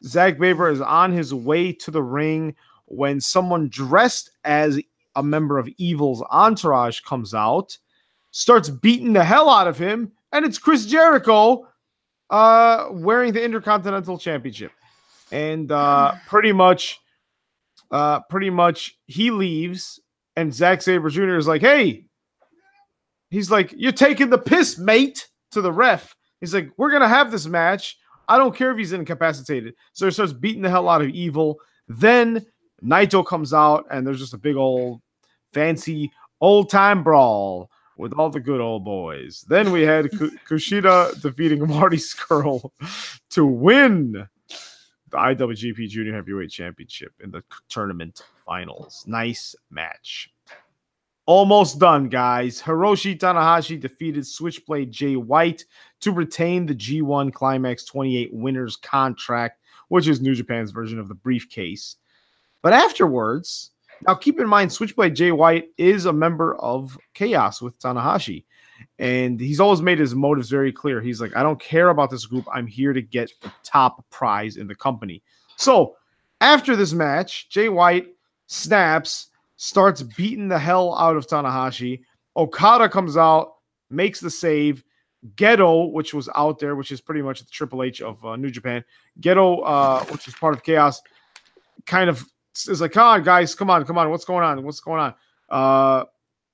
Zach Baber is on his way to the ring when someone dressed as a member of Evil's entourage comes out, starts beating the hell out of him, and it's Chris Jericho wearing the Intercontinental Championship. And pretty much he leaves, and Zack Sabre Jr. is like, hey, he's like, you're taking the piss, mate, to the ref. He's like, we're going to have this match. I don't care if he's incapacitated. So he starts beating the hell out of Evil. Then Naito comes out, and there's just a big old fancy old-time brawl with all the good old boys. Then we had Kushida defeating Marty Scurll to win the IWGP Junior Heavyweight Championship in the tournament finals. Nice match. Almost done, guys. Hiroshi Tanahashi defeated Switchblade Jay White to retain the G1 Climax 28 winner's contract, which is New Japan's version of the briefcase. But afterwards, now keep in mind, Switchblade Jay White is a member of Chaos with Tanahashi. And he's always made his motives very clear. He's like, I don't care about this group. I'm here to get the top prize in the company. So after this match, Jay White snaps, starts beating the hell out of Tanahashi. Okada comes out, makes the save. Geto, which was out there, which is pretty much the Triple H of New Japan. Geto, which is part of Chaos, kind of is like, come on, guys, come on. What's going on?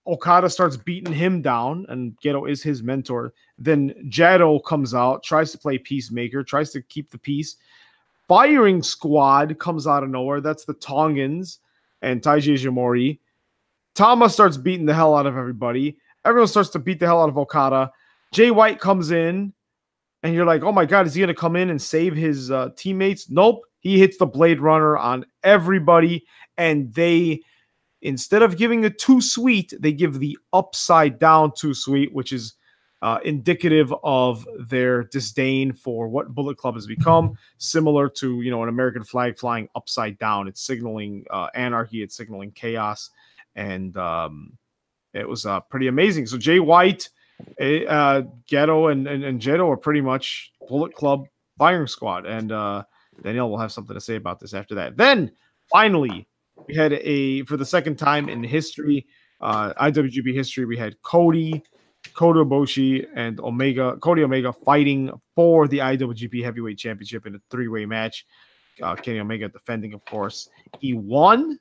Okada starts beating him down, and Geto is his mentor. Then Jado comes out, tries to play peacemaker, tries to keep the peace. Firing Squad comes out of nowhere. That's the Tongans and Taiji Ishimori. Tama starts beating the hell out of everybody. Everyone starts to beat the hell out of Okada. Jay White comes in, and you're like, oh my God, is he going to come in and save his teammates? Nope. He hits the Blade Runner on everybody, and they, instead of giving the too sweet, they give the upside down too sweet, which is indicative of their disdain for what Bullet Club has become, similar to, an American flag flying upside down. It's signaling anarchy, it's signaling chaos, and it was pretty amazing. So Jay White, Geto, and Jado are pretty much Bullet Club firing squad, and Danielle will have something to say about this after that. Then, finally, we had for the second time in history, IWGP history, we had Kota Ibushi and Cody Omega fighting for the IWGP Heavyweight Championship in a three-way match. Kenny Omega defending, of course. He won.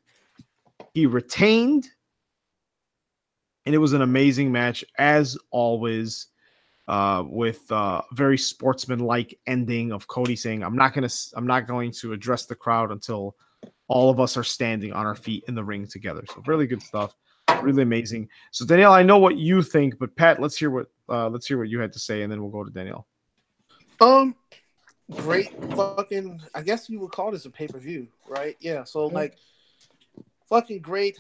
He retained. And it was an amazing match, as always, with very sportsman-like ending of Cody saying, I'm not going to address the crowd until all of us are standing on our feet in the ring together. So really good stuff. Really amazing. So Danielle, I know what you think, but Pat, let's hear what you had to say, and then we'll go to Danielle. Great fucking, I guess you would call this a pay-per-view, right? Yeah. So fucking great.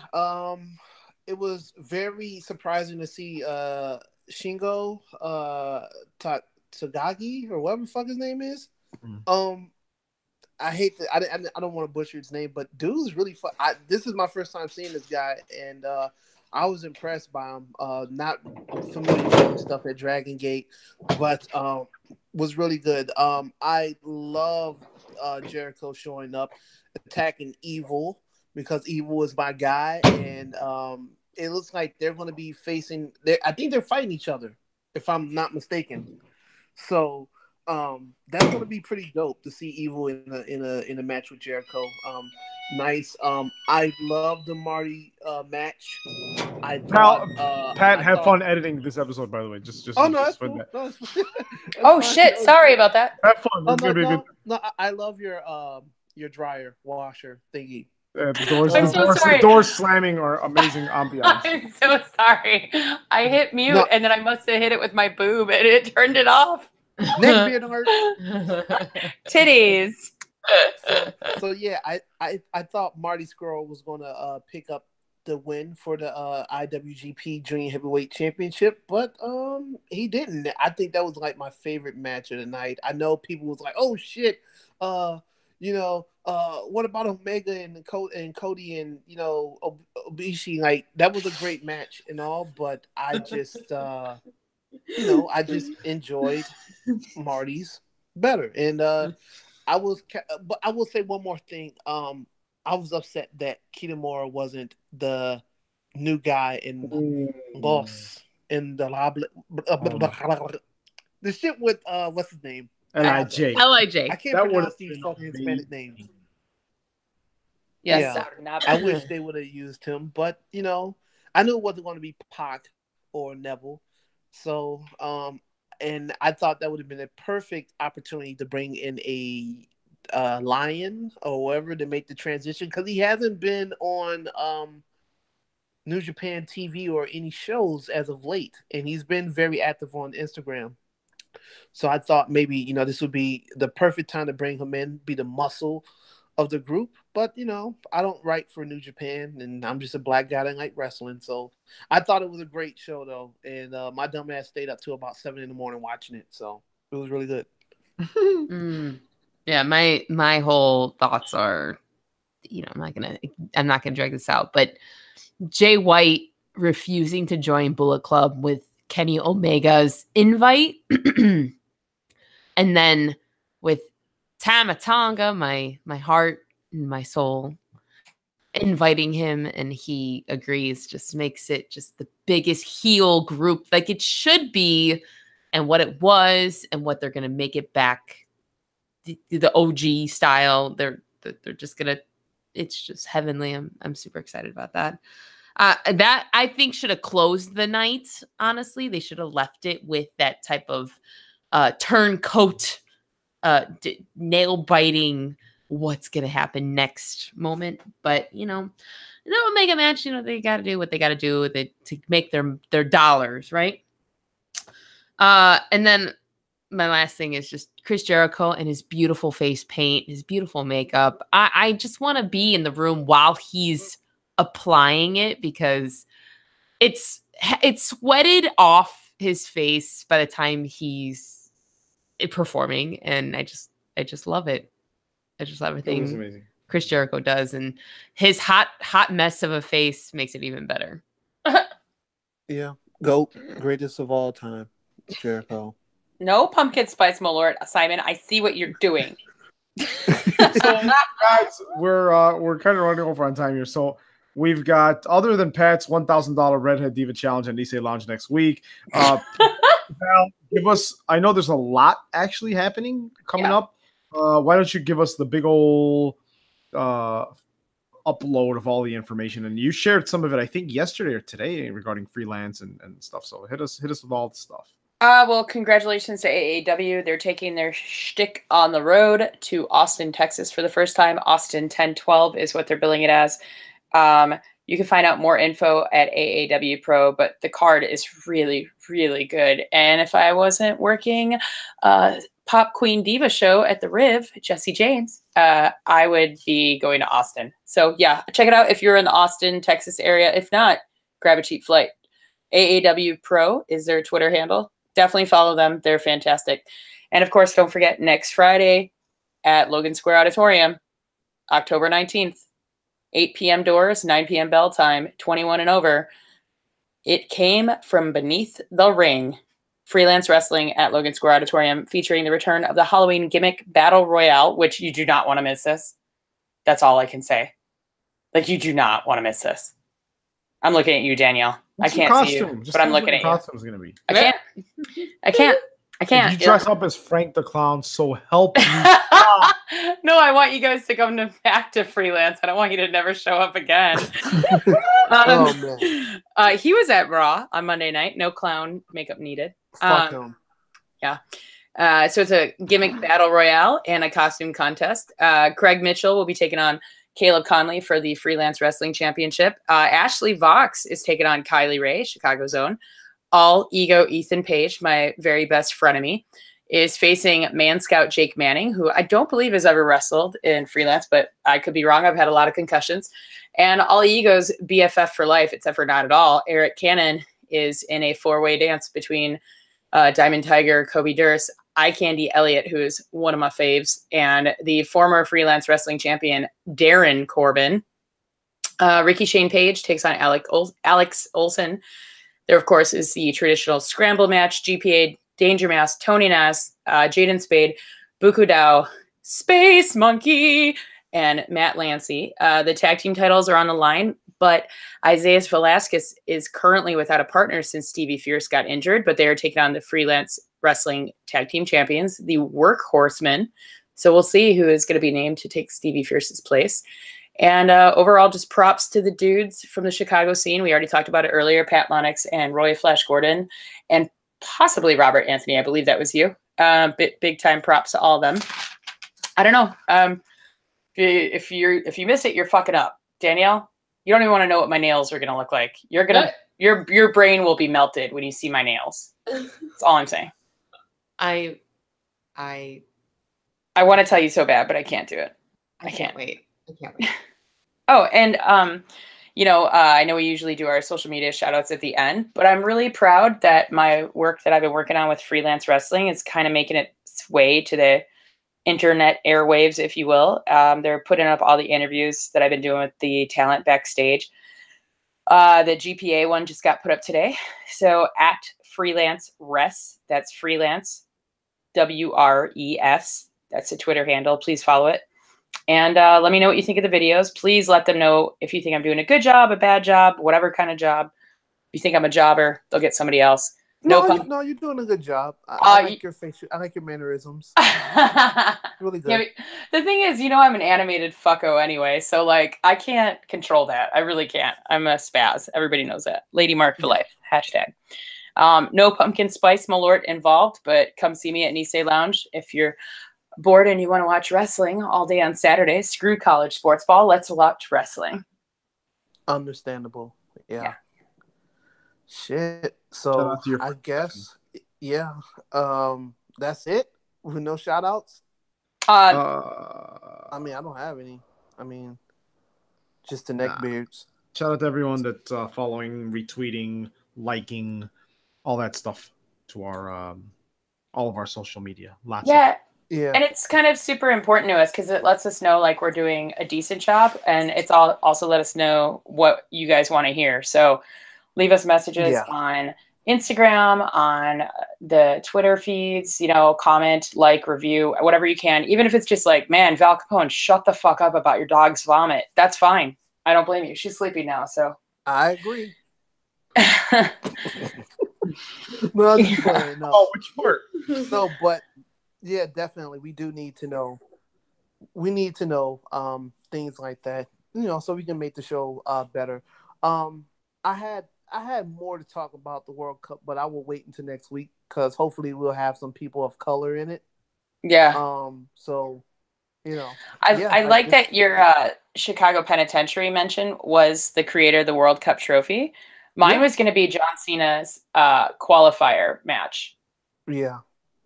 It was very surprising to see Shingo Tagagi, or whatever the fuck his name is. I hate that. I don't want to butcher his name, but dude's really fun. This is my first time seeing this guy, and I was impressed by him. Not familiar with stuff at Dragon Gate, but was really good. I love Jericho showing up, attacking Evil, because Evil is my guy, and it looks like they're going to be facing. I think they're fighting each other, if I'm not mistaken. So. That's gonna be pretty dope to see Evil in a match with Jericho. Nice. I love the Marty match. Pat, have fun editing this episode, by the way. Just oh no, just that's cool. No, that's oh shit! Sorry about that. Have fun. It's gonna be good. No, I love your dryer washer thingy. The doors slamming are amazing ambiance. I'm so sorry. I hit mute and then I must have hit it with my boob and it turned it off. Next beard art. Titties. So yeah, I thought Marty Scurll was gonna pick up the win for the IWGP Junior Heavyweight Championship, but he didn't. I think that was like my favorite match of the night. I know people was like, "Oh shit, what about Omega and Cody and Ibushi?" Like, that was a great match and all, but I just I just enjoyed Marty's better. And but I will say one more thing. I was upset that Kitamura wasn't the new guy in Boss in the the shit with what's his name? LIJ. I can't pronounce these fucking Hispanic names. Yes, yeah. I wish they would have used him, but you know, I knew it wasn't going to be Pac or Neville. So, and I thought that would have been a perfect opportunity to bring in a Lion or whatever to make the transition, because he hasn't been on New Japan TV or any shows as of late, and he's been very active on Instagram. So I thought maybe, you know, this would be the perfect time to bring him in, be the muscle of the group. But, you know, I don't write for New Japan, and I'm just a black guy that like wrestling. So I thought it was a great show, though. And my dumb ass stayed up till about 7 a.m. watching it. So it was really good. Yeah, my whole thoughts are, you know, I'm not gonna drag this out, but Jay White refusing to join Bullet Club with Kenny Omega's invite, and then with Tama Tonga, my heart and my soul, inviting him, and he agrees, just makes it just the biggest heel group like it should be, and what it was, and what they're gonna make it back the OG style. They're just gonna, it's just heavenly. I'm super excited about that. That I think should have closed the night. Honestly, they should have left it with that type of turncoat, nail biting, what's gonna happen next moment. But you know, the Omega match, you know, they got to do what they got to do to make their dollars, right? And then my last thing is just Chris Jericho and his beautiful face paint, his beautiful makeup. I just want to be in the room while he's applying it, because it's sweated off his face by the time he's performing, and I just love it. I just love everything Chris Jericho does, and his hot mess of a face makes it even better. Yeah, GOAT, greatest of all time, Jericho. No pumpkin spice, my lord. Simon, I see what you're doing. So, guys, we're kind of running over on time here. So we've got, other than Pat's $1,000 Redhead Diva Challenge and Nisei Lounge next week. Val, give us. I know there's a lot actually happening coming up. Why don't you give us the big old upload of all the information? And you shared some of it, I think, yesterday or today regarding freelance and stuff. So hit us with all the stuff. Well, congratulations to AAW. They're taking their shtick on the road to Austin, Texas for the first time. Austin 1012 is what they're billing it as. You can find out more info at AAW Pro, but the card is really, really good. And if I wasn't working Pop Queen Diva show at the Riv, Jesse James, I would be going to Austin. So yeah, check it out if you're in the Austin, Texas area. If not, grab a cheap flight. AAW Pro is their Twitter handle. Definitely follow them. They're fantastic. And of course, don't forget, next Friday at Logan Square Auditorium, October 19th, 8 p.m. doors, 9 p.m. bell time, 21 and over. It came from beneath the ring. Freelance wrestling at Logan Square Auditorium, featuring the return of the Halloween gimmick Battle Royale, which you do not want to miss this. That's all I can say. Like, you do not want to miss this. I'm looking at you, Danielle. I can't see you, but I'm looking at you. Costume's gonna be. I can't. If you dress up as Frank the Clown, so help me. No, I want you guys to come back to freelance. I don't want you to never show up again. He was at Raw on Monday night. No clown makeup needed. Fuck him. Yeah. So it's a gimmick battle royale and a costume contest. Craig Mitchell will be taking on Caleb Conley for the Freelance Wrestling Championship. Ashley Vox is taking on Kylie Ray, Chicago's own. All Ego Ethan Page, my very best frenemy, is facing Man Scout Jake Manning, who I don't believe has ever wrestled in Freelance, but I could be wrong. I've had a lot of concussions. And All Ego's BFF for life, except for not at all, Eric Cannon, is in a four-way dance between Diamond Tiger, Kobe Durst, Eye Candy Elliott, who is one of my faves, and the former Freelance Wrestling champion, Darren Corbin. Ricky Shane Page takes on Alex Olson. There, of course, is the traditional scramble match, GPA, Danger Mouse, Tony Nass, Jaden Spade, Buku Dao, Space Monkey, and Matt Lancy. The tag team titles are on the line, But Isaiah Velasquez is currently without a partner since Stevie Fierce got injured, but they are taking on the Freelance Wrestling Tag Team Champions, the Workhorsemen. So we'll see who is going to be named to take Stevie Fierce's place. And overall, just props to the dudes from the Chicago scene. We already talked about it earlier, Pat Lennox and Roy Flash Gordon, and possibly Robert Anthony. I believe that was you. Big time props to all of them. I don't know. If you miss it, you're fucking up. Danielle, you don't even want to know what my nails are going to look like. Your brain will be melted when you see my nails. That's all I'm saying. I want to tell you so bad, but I can't do it. I can't wait. Oh, and I know we usually do our social media shout outs at the end, but I'm really proud that my work that I've been working on with Freelance Wrestling is kind of making its way to the internet airwaves, if you will. They're putting up all the interviews that I've been doing with the talent backstage. The GPA one just got put up today. So at Freelance Res, that's Freelance WRES. That's a Twitter handle. Please follow it. And let me know what you think of the videos. Please let them know if you think I'm doing a good job, a bad job, whatever kind of job. If you think I'm a jobber, they'll get somebody else. No, you're doing a good job. I like your facial. I like your mannerisms. Really good. Yeah, the thing is, I'm an animated fucko anyway, so like I can't control that. I really can't. I'm a spaz. Everybody knows that. Lady Mark for life. Hashtag. No pumpkin spice malort involved, but come see me at Nisei Lounge if you're bored and you want to watch wrestling all day on Saturday. Screw college sports ball. Let's watch wrestling. Understandable. Yeah. Shit. So I guess, yeah. That's it. With no shout outs. I mean, I don't have any. I mean, just the neckbeards. Shout out to everyone that's following, retweeting, liking, all that stuff to our all of our social media. Yeah. And it's kind of super important to us because it lets us know like we're doing a decent job, and it's also let us know what you guys want to hear. So leave us messages on Instagram, on the Twitter feeds, comment, like, review, whatever you can. Even if it's just like, man, Val Capone, shut the fuck up about your dog's vomit. That's fine. I don't blame you. She's sleeping now, so. I agree. No, I'm just playing. No. Oh, which part? No, but yeah, definitely. We do need to know. We need to know things like that, so we can make the show better. I had more to talk about the World Cup, but I will wait until next week because hopefully we'll have some people of color in it. Yeah. So, I like that your Chicago Penitentiary mention was the creator of the World Cup trophy. Mine was going to be John Cena's qualifier match. Yeah.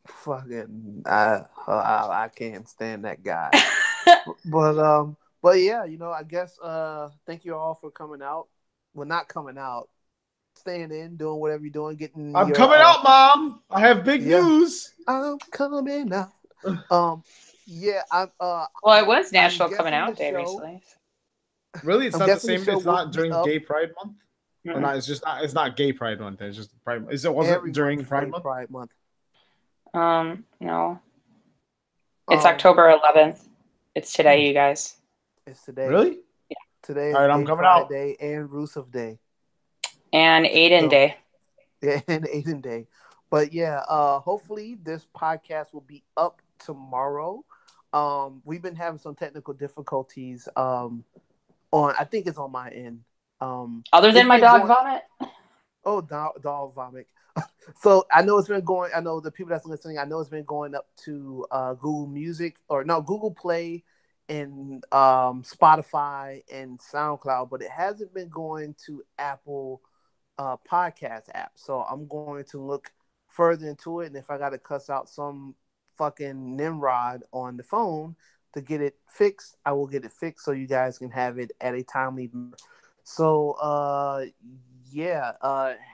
Fucking, I can't stand that guy. But yeah, I guess thank you all for coming out. Well, not coming out. Staying in, doing whatever you're doing, I'm coming out, Mom. I have big news. I'm coming out. Yeah, I'm. Well, it was National Coming Out Day recently. Really, it's not the same. It's not during Gay Pride Month. Mm-hmm. No, it's just not. It's not Gay Pride Month. It's just Pride. Wasn't during Pride Month? Pride Month. No. It's October 11th. It's today, you guys. It's today. Really? Yeah. Today is all right, I'm coming out. Day and Rusev Day. And Aiden Day. Yeah, and Aiden Day. But yeah, hopefully this podcast will be up tomorrow. We've been having some technical difficulties I think it's on my end. Other than my dog vomit? Oh, dog vomit. So I know it's been going, I know the people that's listening, I know it's been going up to Google Play and Spotify and SoundCloud, but it hasn't been going to Apple podcast app. So I'm going to look further into it, and if I got to cuss out some fucking Nimrod on the phone to get it fixed, I will get it fixed so you guys can have it at a timely. So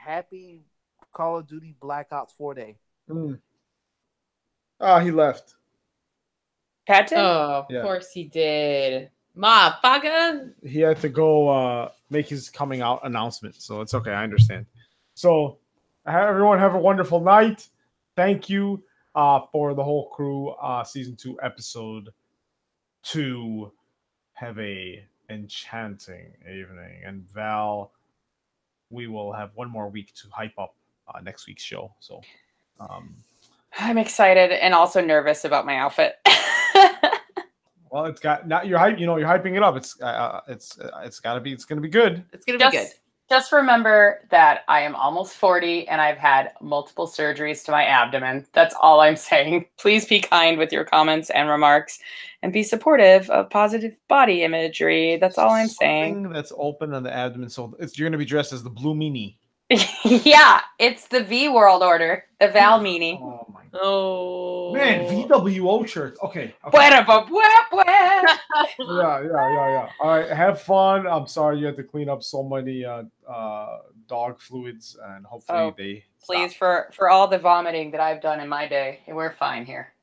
happy Call of Duty Black Ops 4 Day. Oh, he left. Patton? Oh, of course he did. Motherfucker. He had to go make his coming out announcement, so it's okay. I understand. So, everyone have a wonderful night. Thank you for the whole crew. Season 2, episode 2. Have a enchanting evening. And Val, we will have one more week to hype up next week's show. So I'm excited and also nervous about my outfit. well, it's got not you're hype. You know, you're hyping it up. It's gotta be. It's gonna be good. It's gonna be good. Just remember that I am almost 40 and I've had multiple surgeries to my abdomen. That's all I'm saying. Please be kind with your comments and remarks and be supportive of positive body imagery. That's all I'm saying. Something that's open on the abdomen. So you're going to be dressed as the Blue Meanie. Yeah, it's the V World Order, the Val Meanie. Oh, my God. Oh. Man, VWO shirts. Okay. Yeah. All right, have fun. I'm sorry you had to clean up so many dog fluids, and hopefully they please stop. for all the vomiting that I've done in my day, we're fine here.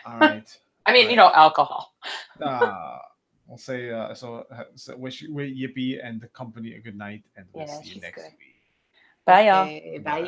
All right. I mean, you know, alcohol. We'll say so wish Yippee and the company a good night, and we'll see you next week. Bye, y'all. Okay, bye.